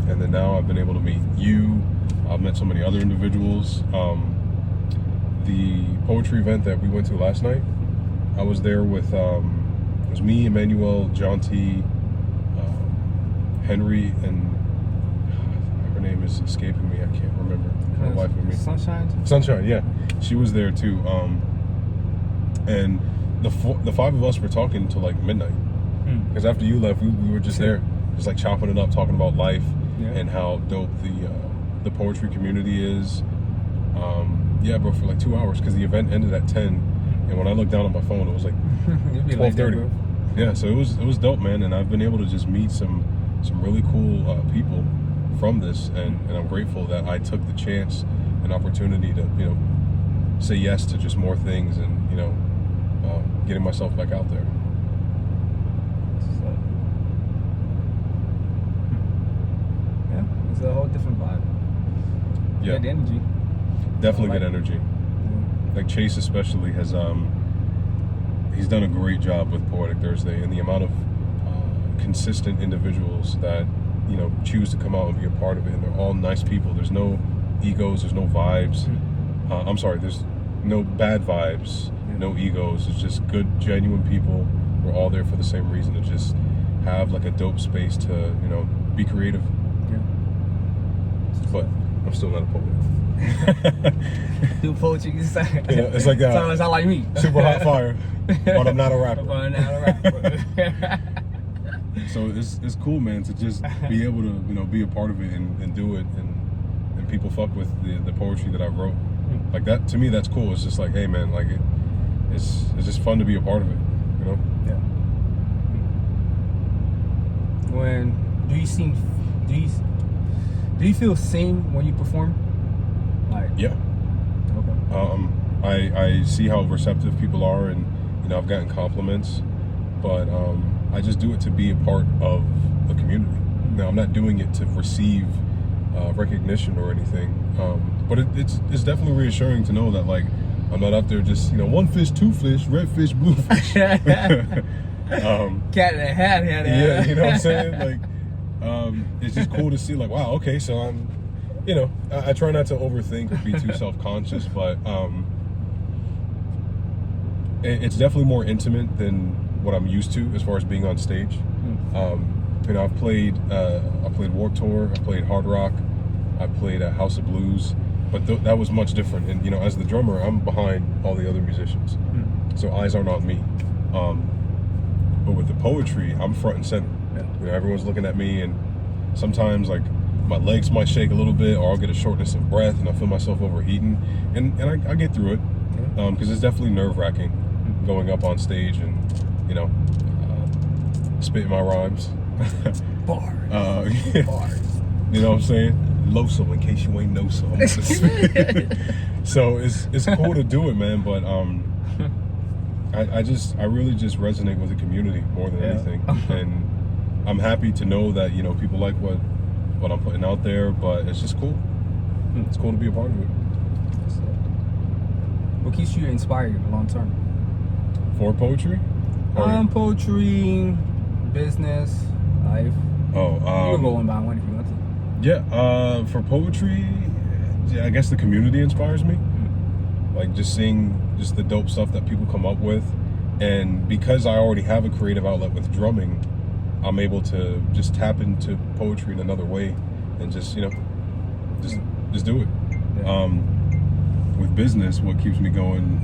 And then now I've been able to meet you. I've met so many other individuals. The poetry event that we went to last night, I was there with, it was me, Emmanuel, John T, Henry, and her name is escaping me. I can't remember. My wife with me. Sunshine, yeah. She was there too. And the five of us were talking until like midnight. Because after you left, we were just there, just like chopping it up, talking about life and how dope the poetry community is. Yeah, bro, for like 2 hours, because the event ended at 10, and when I looked down at my phone, it was like 12:30. Yeah, so it was dope, man, and I've been able to just meet some really cool people from this, and I'm grateful that I took the chance and opportunity to, you know, say yes to just more things, and, you know, getting myself back out there. Yeah, it's a whole different vibe. Yeah, good energy. Definitely good energy. Like Chase especially has he's done a great job with Poetic Thursday, and the amount of consistent individuals that, you know, choose to come out and be a part of it, and they're all nice people. There's no egos, there's no vibes. I'm sorry, there's no bad vibes, no egos. It's just good, genuine people. We're all there for the same reason, to just have like a dope space to, you know, be creative. But I'm still not a poet. Do poetry, you know, it's like sound like me. Super hot fire, but I'm not a rapper. So it's cool, man, to just be able to, you know, be a part of it and do it, and people fuck with the poetry that I wrote. Like that, to me, that's cool. It's just like, hey, man, like it's just fun to be a part of it, you know? Yeah. When do you feel seen when you perform? Like, yeah. Okay. I see how receptive people are, and, you know, I've gotten compliments, but I just do it to be a part of the community. Now, I'm not doing it to receive recognition or anything, but it's definitely reassuring to know that, like, I'm not out there just, you know, one fish, two fish, red fish, blue fish. Cat in a hat. Yeah, you know what I'm saying? Like, it's just cool to see, like, wow, okay, so I'm, you know, I try not to overthink or be too self-conscious, but it's definitely more intimate than what I'm used to as far as being on stage. You know, I played Warped Tour, I played Hard Rock, I played House of Blues, but that was much different. And, you know, as the drummer, I'm behind all the other musicians, so eyes aren't on me. But with the poetry, I'm front and center. You know, everyone's looking at me, and sometimes, like, my legs might shake a little bit, or I'll get a shortness of breath, and I feel myself overheating, and I get through it, because it's definitely nerve-wracking going up on stage and, you know, spitting my rhymes. Bars. Yeah. Bars. You know what I'm saying? Loso, in case you ain't know so. So it's cool to do it, man. But I really just resonate with the community more than anything, and I'm happy to know that people like what I'm putting out there. But it's just cool. It's cool to be a part of it. What keeps you inspired long term? For poetry? Poetry, business, life. Oh, you can go one by one if you want to. Yeah, for poetry, I guess the community inspires me. Like just seeing the dope stuff that people come up with, and because I already have a creative outlet with drumming, I'm able to just tap into poetry in another way, and just do it. Yeah. With business, what keeps me going,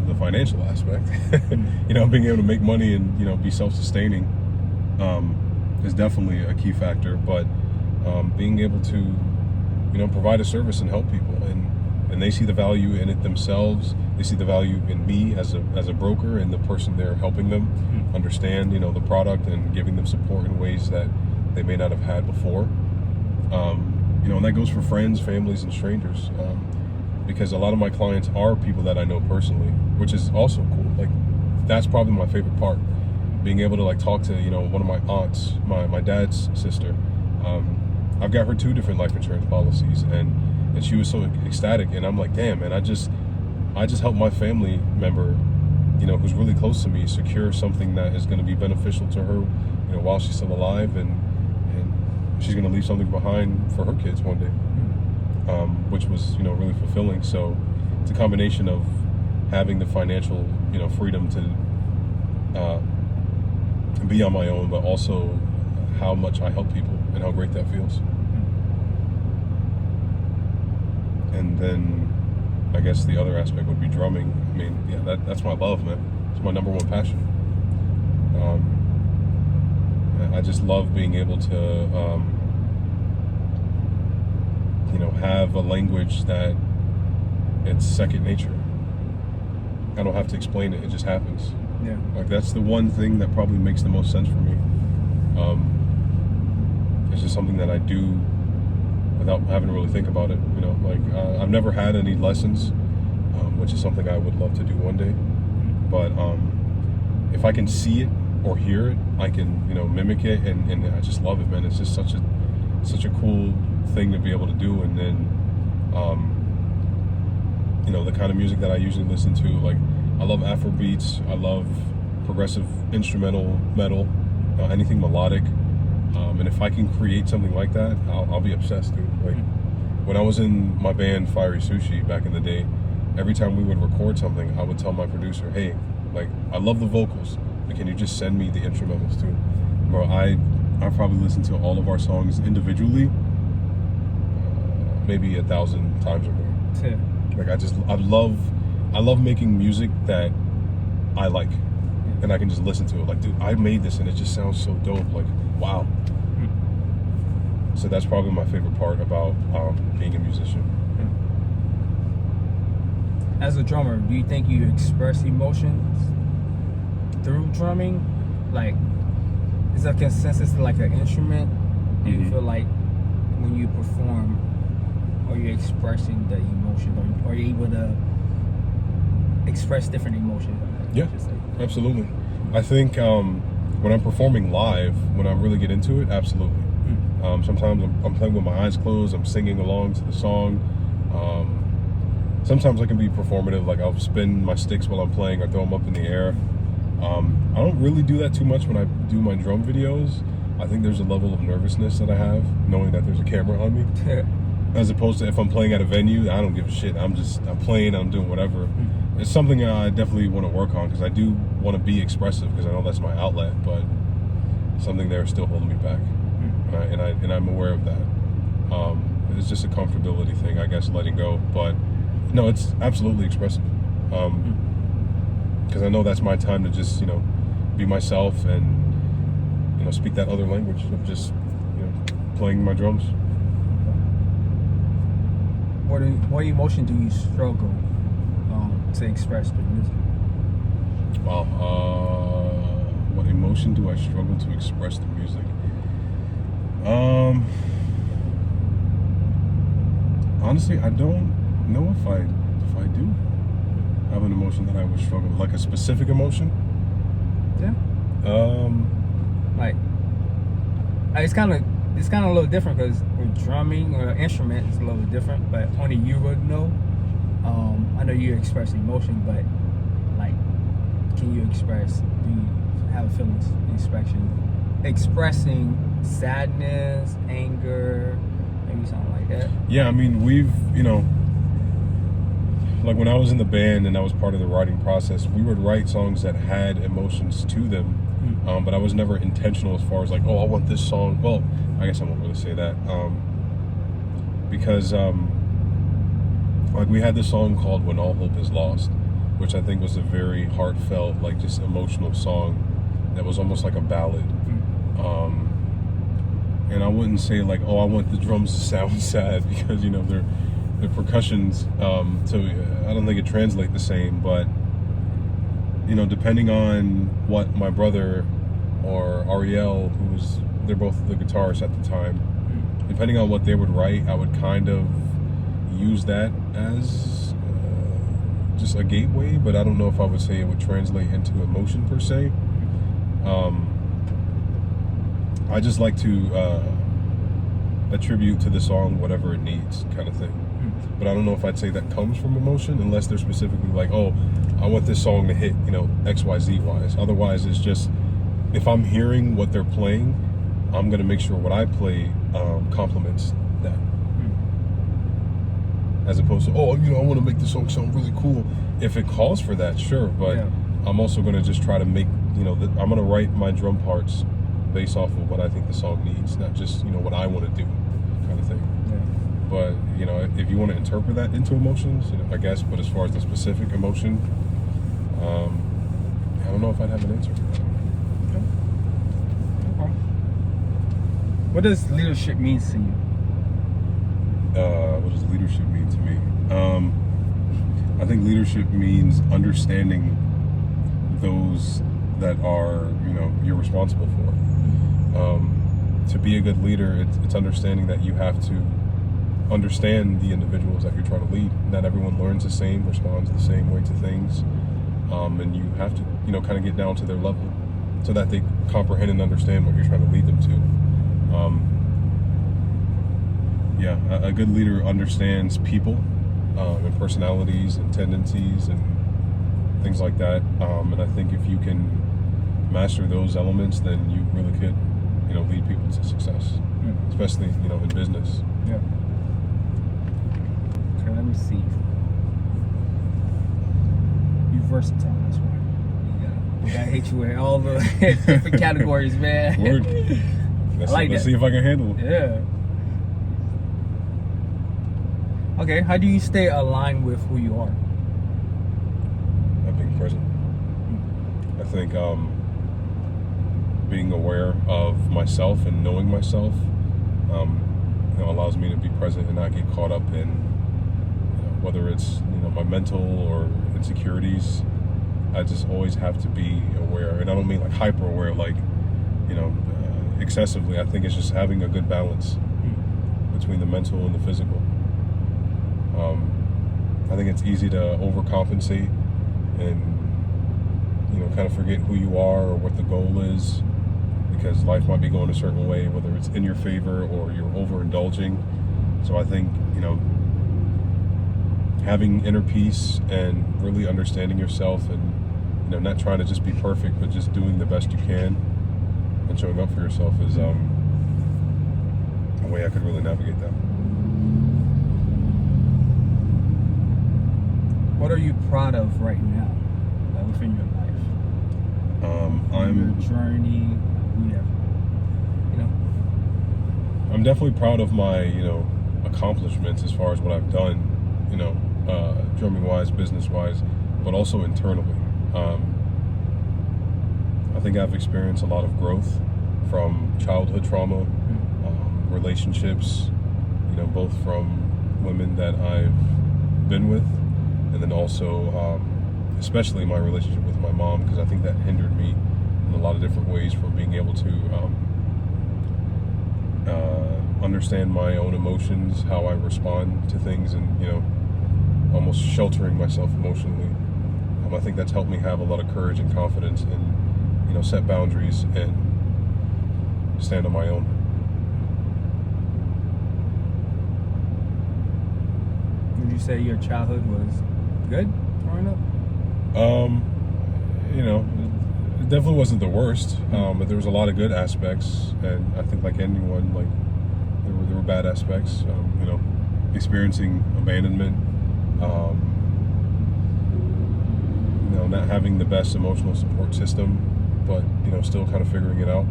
the financial aspect, being able to make money and be self-sustaining, is definitely a key factor. But being able to provide a service and help people, and they see the value in it themselves. They see the value in me as a broker and the person there helping them understand the product and giving them support in ways that they may not have had before. And that goes for friends, families, and strangers. Because a lot of my clients are people that I know personally, which is also cool. Like, that's probably my favorite part. Being able to talk to one of my aunts, my dad's sister. I've got her 2 different life insurance policies, and she was so ecstatic, and I'm like, damn, man, I just helped my family member, who's really close to me, secure something that is going to be beneficial to her, while she's still alive, and she's going to leave something behind for her kids one day, which was really fulfilling. So it's a combination of having the financial freedom to be on my own, but also how much I help people and how great that feels. And then I guess the other aspect would be drumming. I mean, yeah, that's my love, man. It's my number one passion. I just love being able to have a language that it's second nature. I don't have to explain it, it just happens. Yeah. Like, that's the one thing that probably makes the most sense for me. It's just something that I do without having to really think about it. I've never had any lessons, which is something I would love to do one day. But if I can see it or hear it, I can mimic it, and I just love it, man. It's just such a cool thing to be able to do. And then the kind of music that I usually listen to, like, I love Afro beats, I love progressive instrumental metal, anything melodic, and if I can create something like that, I'll be obsessed, dude. Like, when I was in my band Fiery Sushi back in the day, every time we would record something, I would tell my producer, hey, like, I love the vocals, but can you just send me the instrumentals too? Bro, I probably listened to all of our songs individually maybe 1,000 times or more. Yeah. Like, I love making music that I like, and I can just listen to it. Like, dude, I made this and it just sounds so dope. Like, wow. So that's probably my favorite part about being a musician. As a drummer, do you think you express emotions through drumming? Like, is there a consensus to like an instrument? Do you feel like when you perform, are you expressing the emotion, or are you able to express different emotions? Yeah, absolutely. I think when I'm performing live, when I really get into it, absolutely. Sometimes I'm playing with my eyes closed, I'm singing along to the song. Sometimes I can be performative, like I'll spin my sticks while I'm playing or throw them up in the air. I don't really do that too much when I do my drum videos. I think there's a level of nervousness that I have, knowing that there's a camera on me. As opposed to if I'm playing at a venue, I don't give a shit. I'm playing, I'm doing whatever. It's something I definitely want to work on, because I do want to be expressive, because I know that's my outlet, but something there is still holding me back. And I'm aware of that. It's just a comfortability thing, I guess, letting go. But no, it's absolutely expressive. Because I know that's my time to just, be myself and, speak that other language of just, playing my drums. What emotion do you struggle to express through music? Wow. What emotion do I struggle to express through music? Honestly, I don't know if I do have an emotion that I would struggle with, like a specific emotion. Yeah. Like, it's kind of a little different because with drumming or instrument, it's a little different, but only you would know. I know you express emotion, but like, can you express? Do you have feelings? Expressing sadness, anger, maybe something like that. Yeah, I mean, we've, like when I was in the band and I was part of the writing process, we would write songs that had emotions to them, but I was never intentional as far as like, oh, I want this song. Well, I guess I won't really say that, because like we had this song called When All Hope Is Lost, which I think was a very heartfelt, like just emotional song that was almost like a ballad. And I wouldn't say like, oh, I want the drums to sound sad, because they're percussions, so I don't think it translates the same. But depending on what my brother or Ariel, they're both the guitarists at the time, depending on what they would write, I would kind of use that as just a gateway. But I don't know if I would say it would translate into emotion per se. I just like to attribute to the song whatever it needs, kind of thing. But I don't know if I'd say that comes from emotion, unless they're specifically like, oh, I want this song to hit, XYZ wise. Otherwise, it's just, if I'm hearing what they're playing, I'm going to make sure what I play complements that. As opposed to, oh, I want to make this song sound really cool. If it calls for that, sure. But yeah. I'm also going to just try to make, I'm going to write my drum parts based off of what I think the song needs, not just, what I want to do, kind of thing. Yeah. But, if you want to interpret that into emotions, I guess, but as far as the specific emotion, I don't know if I'd have an answer for that. Okay. What does leadership mean to you? What does leadership mean to me? I think leadership means understanding those that are, you're responsible for. To be a good leader, it's understanding that you have to understand the individuals that you're trying to lead. Not everyone learns the same, responds the same way to things, and you have to, kind of get down to their level so that they comprehend and understand what you're trying to lead them to. A good leader understands people and personalities and tendencies and things like that. And I think if you can master those elements, then you really could, lead people to success, especially, in business. Yeah. Okay, let me see. You're versatile, that's why. I hate you with all the different categories, man. Word. Let's see if I can handle it. Yeah. Okay, how do you stay aligned with who you are? By being present. I think being aware of myself and knowing myself allows me to be present and not get caught up in whether it's my mental or insecurities. I just always have to be aware, and I don't mean like hyper aware, like excessively. I think it's just having a good balance between the mental and the physical. I think it's easy to overcompensate and kind of forget who you are or what the goal is, because life might be going a certain way, whether it's in your favor or you're overindulging. So I think having inner peace and really understanding yourself, and not trying to just be perfect, but just doing the best you can and showing up for yourself is a way I could really navigate that. What are you proud of right now, within your life? I'm your journey. I'm definitely proud of my accomplishments as far as what I've done, drumming wise, business wise, but also internally. I think I've experienced a lot of growth from childhood trauma, relationships, both from women that I've been with, and then also especially my relationship with my mom, because I think that hindered me in a lot of different ways from being able to understand my own emotions, how I respond to things, and almost sheltering myself emotionally. I think that's helped me have a lot of courage and confidence and, you know, set boundaries and stand on my own. Would you say your childhood was good growing up? You know, it definitely wasn't the worst, but there was a lot of good aspects, and I think like anyone, like there were bad aspects. You know, experiencing abandonment, you know, not having the best emotional support system, but you know, still kind of figuring it out.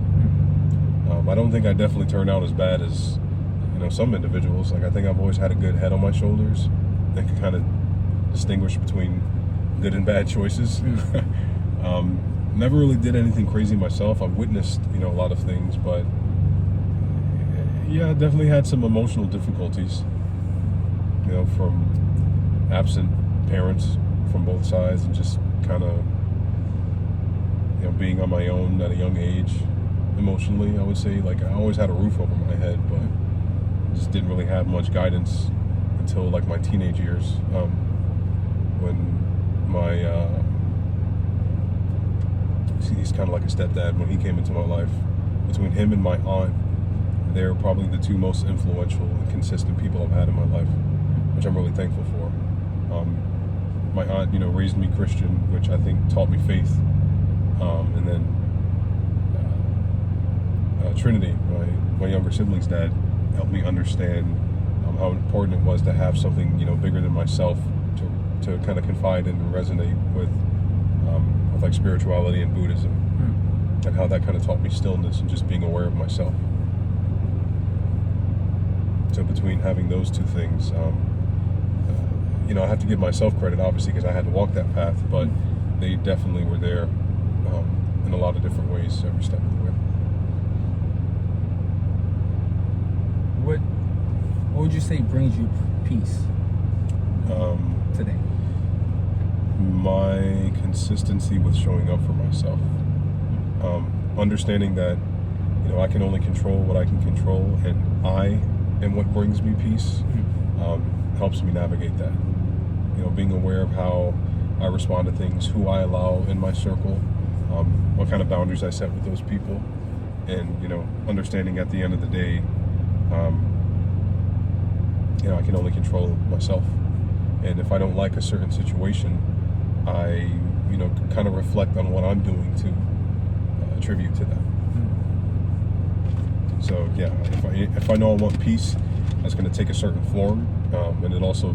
I don't think I definitely turned out as bad as, you know, some individuals. Like I think I've always had a good head on my shoulders that can kind of distinguish between good and bad choices. Never really did anything crazy myself. I've witnessed, you know, a lot of things, but yeah, I definitely had some emotional difficulties, you know, from absent parents from both sides, and just kind of, you know, being on my own at a young age emotionally. I would say, like, I always had a roof over my head, but just didn't really have much guidance until like my teenage years, when my he's kind of like a stepdad. When he came into my life, between him and my aunt, they're probably the two most influential and consistent people I've had in my life, which I'm really thankful for. My aunt, you know, raised me Christian, which I think taught me faith, and then Trinity, my younger sibling's dad, helped me understand how important it was to have something, you know, bigger than myself to kind of confide in and resonate with like spirituality and Buddhism, and how that kind of taught me stillness and just being aware of myself. So between having those two things, you know, I have to give myself credit, obviously, because I had to walk that path, but they definitely were there in a lot of different ways every step of the way. What would you say brings you peace today? My consistency with showing up for myself. Understanding that, you know, I can only control what I can control, and I am what brings me peace, helps me navigate that. You know, being aware of how I respond to things, who I allow in my circle, what kind of boundaries I set with those people, and, you know, understanding at the end of the day, you know, I can only control myself. And if I don't like a certain situation, I, you know, kind of reflect on what I'm doing to attribute to that. So yeah, if I know I want peace, that's going to take a certain form, and it also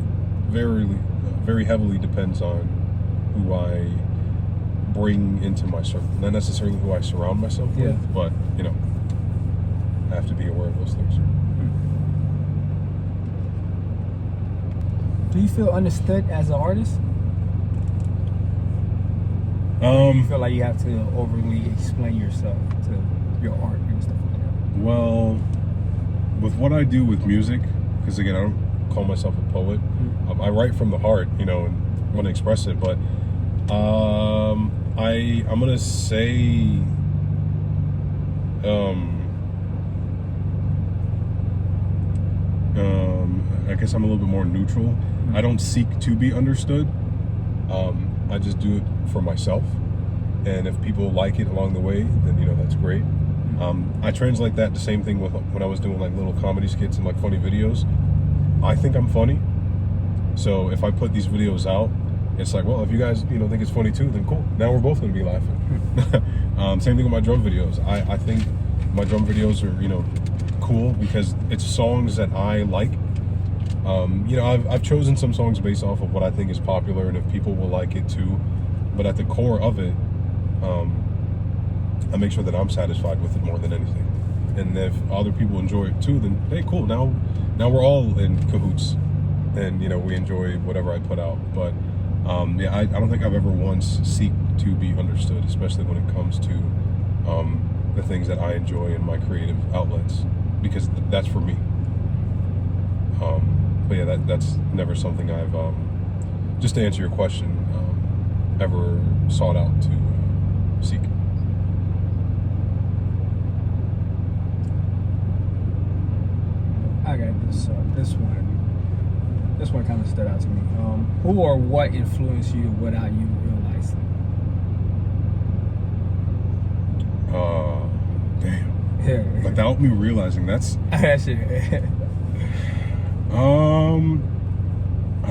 very heavily depends on who I bring into my circle. Not necessarily who I surround myself with, but, you know, I have to be aware of those things. Do you feel understood as an artist? Do you feel like you have to overly explain yourself to your art and stuff like that? Well, with what I do with music, because again, I don't call myself a poet. I write from the heart, you know, and want to express it. But I'm gonna say, I guess I'm a little bit more neutral. I don't seek to be understood. I just do it for myself, and if people like it along the way, then, you know, that's great. I translate that the same thing with when I was doing like little comedy skits and like funny videos. I think I'm funny, so if I put these videos out, it's like, well, if you guys, you know, think it's funny too, then cool. Now we're both gonna be laughing. Same thing with my drum videos. I think my drum videos are, you know, cool because it's songs that I like. You know, I've chosen some songs based off of what I think is popular and if people will like it too. But at the core of it, I make sure that I'm satisfied with it more than anything. And if other people enjoy it too, then hey, cool. Now we're all in cahoots, and, you know, we enjoy whatever I put out. But yeah, I don't think I've ever once seeked to be understood, especially when it comes to the things that I enjoy in my creative outlets, because that's for me. But yeah, that's never something I've, just to answer your question, ever sought out to seek. I got this one. this one kind of stood out to me. Who or what influenced you without you realizing? Damn. Yeah. Without me realizing, that's. That shit. I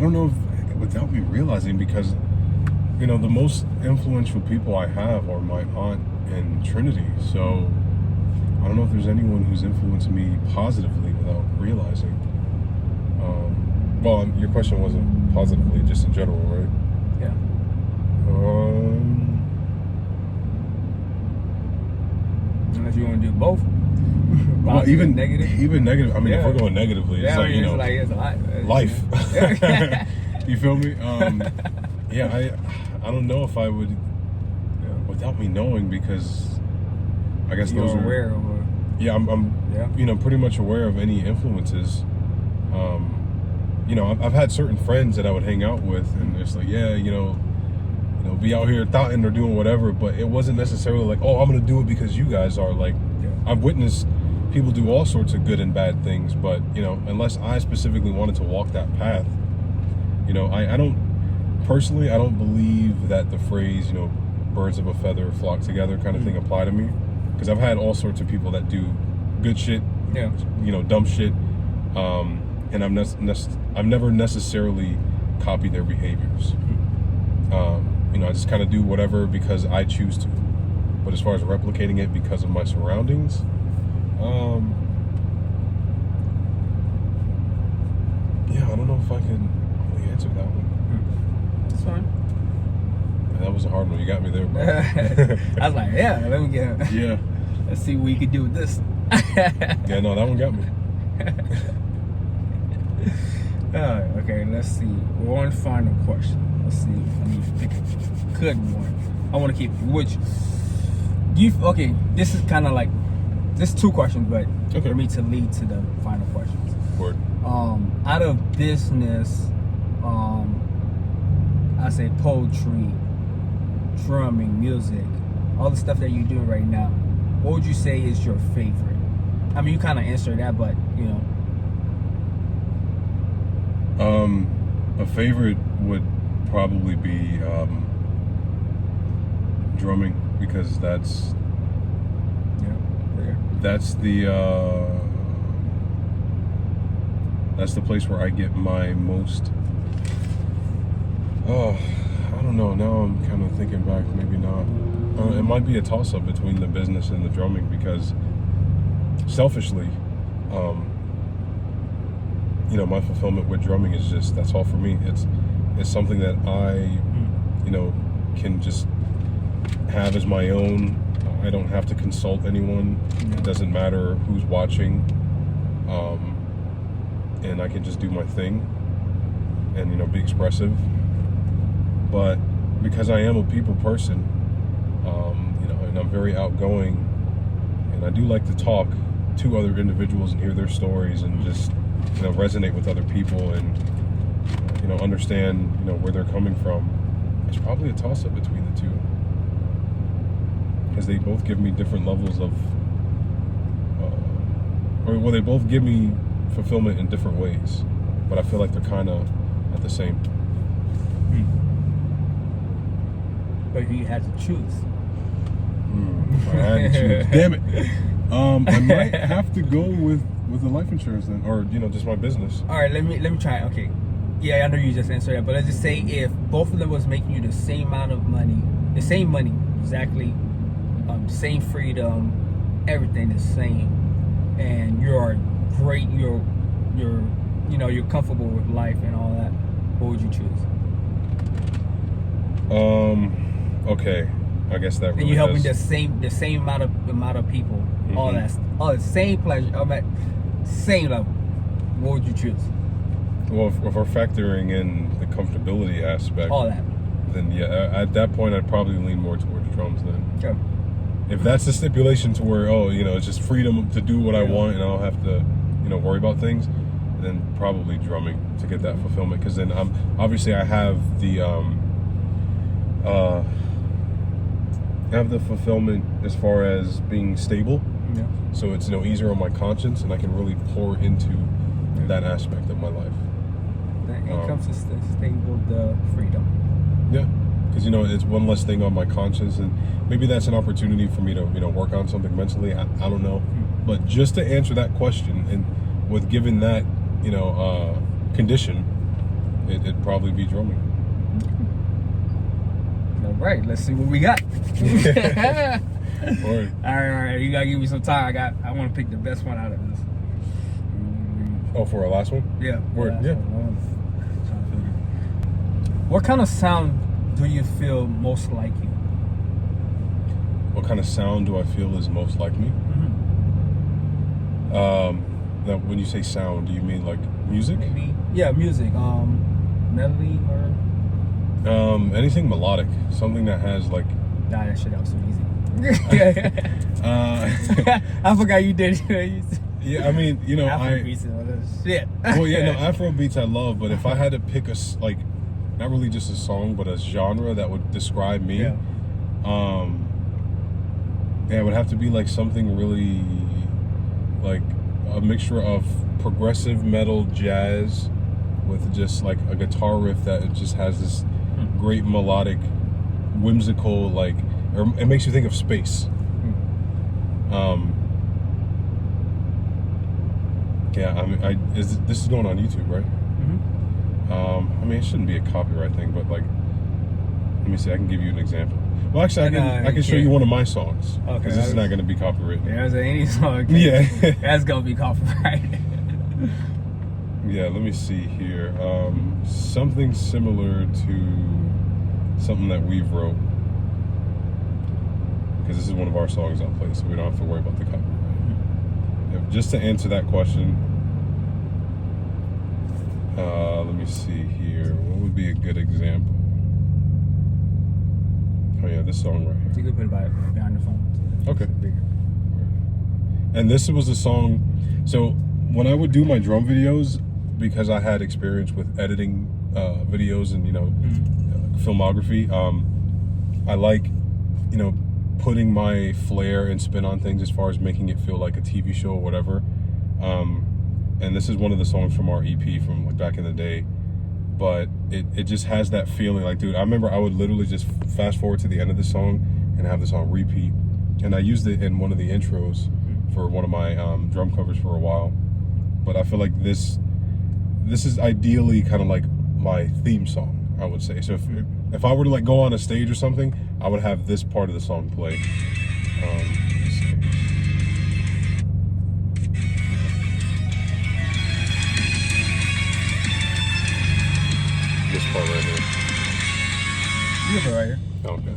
don't know if without me realizing, because the most influential people I have are my aunt and Trinity. So I don't know if there's anyone who's influenced me positively without realizing. Well, your question wasn't positively, just in general, right? Yeah. Unless you want to do both. Well, even negative. Even negative. I mean, if we're going negatively, it's it's a lot. Life. You feel me? Yeah, I don't know if I would, without me knowing, because I guess You're those are aware of. Yeah, I'm pretty much aware of any influences. I've had certain friends that I would hang out with, and it's like, be out here thoughting or doing whatever, but it wasn't necessarily like, oh, I'm gonna do it because you guys are. Like, I've witnessed people do all sorts of good and bad things, but unless I specifically wanted to walk that path, I don't believe that the phrase, birds of a feather flock together kind of thing apply to me, because I've had all sorts of people that do good shit, dumb shit, and I've never necessarily copied their behaviors. I just kind of do whatever because I choose to. But as far as replicating it because of my surroundings, I don't know if I can really answer that one. That's fine. That was a hard one. You got me there, bro. I was like, let me get. Yeah. Let's see what you can do with this. Yeah, no, that one got me. Okay, let's see. One final question. Let's see. I need to pick a good one. I want to keep this is kind of like, this is two questions, but for me to lead to the final questions. Word. Out of business, I say poetry, drumming, music, all the stuff that you're doing right now, what would you say is your favorite? I mean, you kind of answered that, but a favorite would probably be drumming, because that's the place where I get my most. I don't know. Now I'm kind of thinking back. Maybe not. It might be a toss-up between the business and the drumming, because selfishly, my fulfillment with drumming is just, that's all for me. It's something that I, can just have as my own. I don't have to consult anyone. It doesn't matter who's watching. And I can just do my thing and, be expressive. But because I am a people person, and I'm very outgoing, and I do like to talk to other individuals and hear their stories and just, resonate with other people and, understand, where they're coming from. It's probably a toss-up between the two, because they both give me different levels of, they both give me fulfillment in different ways, but I feel like they're kind of at the same. But if you had to choose. If I had to choose. Damn it. I might have to go with the life insurance then, or just my business. All right, let me try. Okay, yeah, I know you just answered that, but let's just say if both of them was making you the same amount of money, the same money exactly, same freedom, everything the same, and you're great, you're comfortable with life and all that, what would you choose? Okay, I guess that. Really and you helping the same amount of people, all the same pleasure, same level. What would you choose? Well, if we're factoring in the comfortability aspect, all that, then at that point I'd probably lean more towards drums then. Okay. If that's the stipulation to where it's just freedom to do what I want and I don't have to worry about things, then probably drumming to get that fulfillment, because then I have the fulfillment as far as being stable. Yeah. So it's easier on my conscience, and I can really pour into that aspect of my life. Nice. It comes to stay with the freedom. Yeah, because it's one less thing on my conscience, and maybe that's an opportunity for me to work on something mentally. I don't know, but just to answer that question, and with given that condition, it'd probably be drumming. All right, let's see what we got. All right. You gotta give me some time. I want to pick the best one out of this. Oh, for our last one? Yeah. Word. Yeah. What kind of sound do you feel most like you? What kind of sound do I feel is most like me? Now, when you say sound, do you mean like music? Maybe. Yeah, music. Melody or anything melodic, something that has like. Nah, that shit out so easy. I forgot you did. Yeah, I mean, Afrobeats and all that shit. Well, yeah, no, Afrobeats I love, but if I had to pick not really just a song, but a genre that would describe me, it would have to be like something really, like a mixture of progressive metal, jazz, with just like a guitar riff that just has this great melodic, whimsical, like, or it makes you think of space. Yeah, I mean, this is going on YouTube, right? I mean, it shouldn't be a copyright thing, but like, let me see. I can give you an example. Well, actually, I can show you one of my songs because this is not going to be copyrighted. Yeah, it's any song. Yeah, that's gonna be copyrighted. Yeah, let me see here. Something similar to something that we've wrote, because this is one of our songs I'll play, so we don't have to worry about the copyright. Just to answer that question, let me see here. What would be a good example? Oh yeah, this song right here. You could put it behind the phone. Okay. And this was a song. So when I would do my drum videos, because I had experience with editing videos and filmography, I like putting my flair and spin on things as far as making it feel like a TV show or whatever. And this is one of the songs from our EP from like back in the day, but it just has that feeling. Like, dude, I remember I would literally just fast forward to the end of the song and have the song repeat, and I used it in one of the intros for one of my drum covers for a while. But I feel like this is ideally kind of like my theme song, I would say. So if I were to like go on a stage or something, I would have this part of the song play. This part right here. You can put it right here. Okay.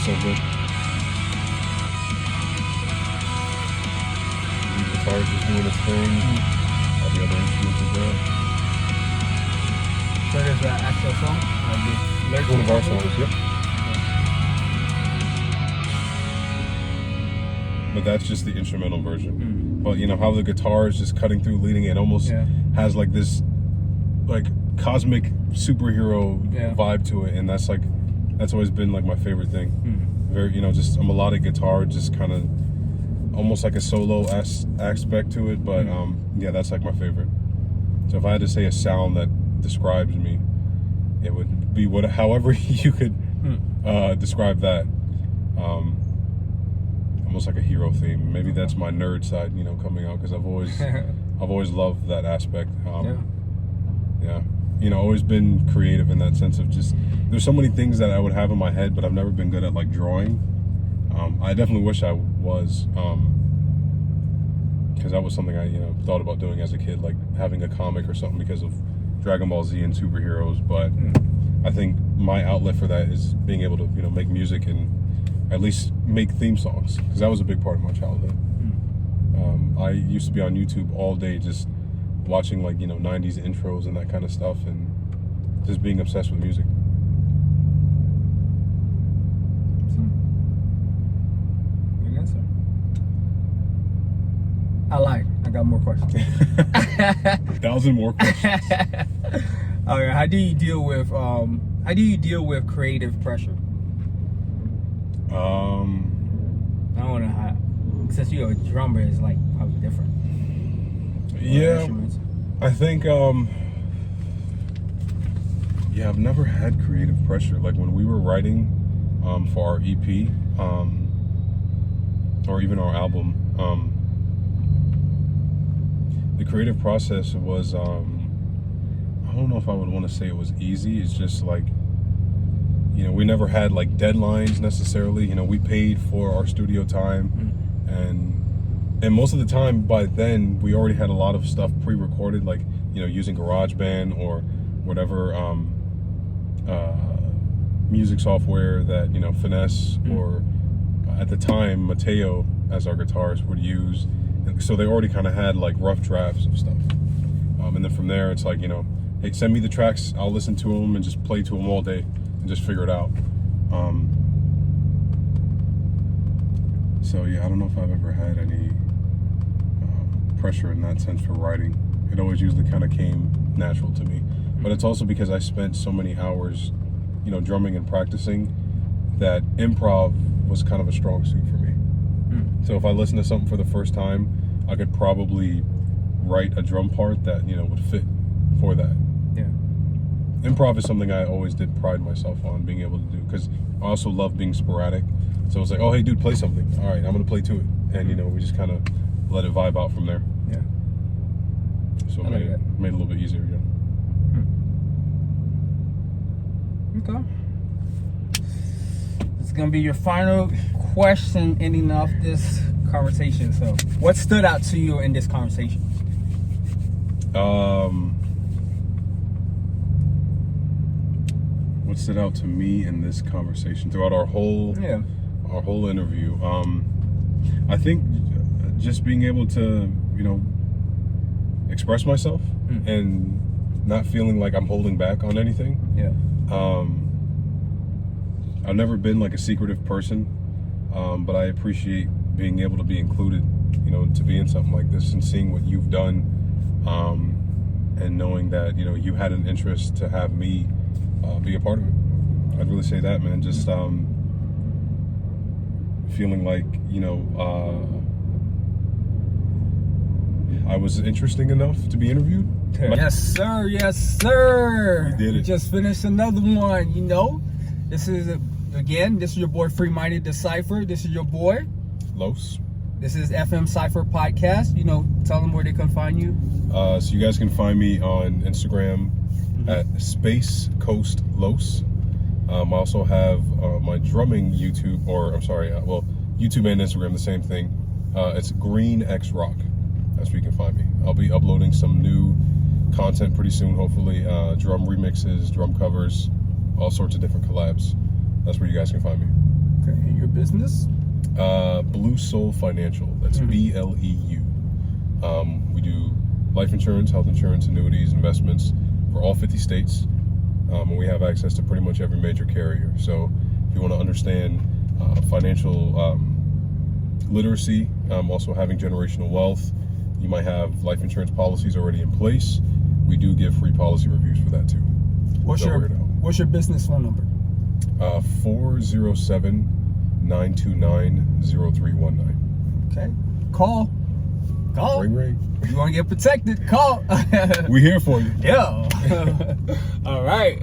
So good. The guitar's just doing its thing. All the other instruments are there. So there's the actual song? Like one of our songs, yep. But that's just the instrumental version. But how the guitar is just cutting through, leading it, almost has like this like cosmic superhero vibe to it, and that's always been like my favorite thing. Very, just a melodic guitar, just kind of almost like a solo aspect to it. But yeah, that's like my favorite. So if I had to say a sound that describes me, it would be however you could describe that. Almost like a hero theme. Maybe that's my nerd side, coming out, because I've always loved that aspect. Yeah. Always been creative in that sense of just, there's so many things that I would have in my head, but I've never been good at like drawing. I definitely wish I was, because that was something I, thought about doing as a kid, like having a comic or something because of Dragon Ball Z and superheroes. But I think my outlet for that is being able to, make music and at least make theme songs, because that was a big part of my childhood. I used to be on YouTube all day just watching like 90s intros and that kind of stuff, and just being obsessed with music. Good answer. I lied. I got more questions. 1,000 more questions. All right. How do you deal with creative pressure? I don't know how. Since you're a drummer, it's like probably different. Yeah, I think. Yeah, I've never had creative pressure. Like when we were writing for our EP, or even our album, the creative process was, I don't know if I would want to say it was easy. It's just like, we never had like deadlines necessarily. We paid for our studio time, and most of the time by then we already had a lot of stuff pre-recorded, like using GarageBand or whatever music software that Finesse or at the time Mateo as our guitarist would use. So they already kind of had like rough drafts of stuff, and then from there it's like, hey, send me the tracks, I'll listen to them and just play to them all day and just figure it out. So yeah, I don't know if I've ever had any pressure in that sense for writing. It always usually kind of came natural to me, but it's also because I spent so many hours drumming and practicing that improv was kind of a strong suit for me. So if I listen to something for the first time, I could probably write a drum part that would fit for that. Yeah. Improv is something I always did pride myself on being able to do, because I also love being sporadic. So it's like, oh hey dude, play something. All right, I'm gonna play to it, and we just kind of let it vibe out from there. Yeah. So it made it a little bit easier. Yeah. Okay. It's gonna be your final question ending off this conversation. So, what stood out to you in this conversation? What stood out to me in this conversation throughout our whole interview? I think just being able to express myself and not feeling like I'm holding back on anything. Yeah. I've never been like a secretive person, but I appreciate being able to be included, to be in something like this and seeing what you've done, and knowing that, you had an interest to have me be a part of it. I'd really say that, man. Just feeling like, I was interesting enough to be interviewed. Yes, sir. Yes, sir. You did it. Just finished another one. This is your boy Free Minded the Cypher. This is your boy Los. This is FM Cypher podcast. Tell them where they can find you. So you guys can find me on Instagram at Space Coast Los. I also have my drumming YouTube, YouTube and Instagram, the same thing. It's Green X Rock. That's where you can find me. I'll be uploading some new content pretty soon, hopefully. Drum remixes, drum covers, all sorts of different collabs. That's where you guys can find me. Okay, and your business? Blue Soul Financial. That's BLEU. We do life insurance, health insurance, annuities, investments for all 50 states. And we have access to pretty much every major carrier. So if you want to understand financial literacy, also having generational wealth, you might have life insurance policies already in place. We do give free policy reviews for that too. What's your business phone number? 407-929-0319. Okay. Call. Ring. You want to get protected? Call. We here for you. Yeah. All right.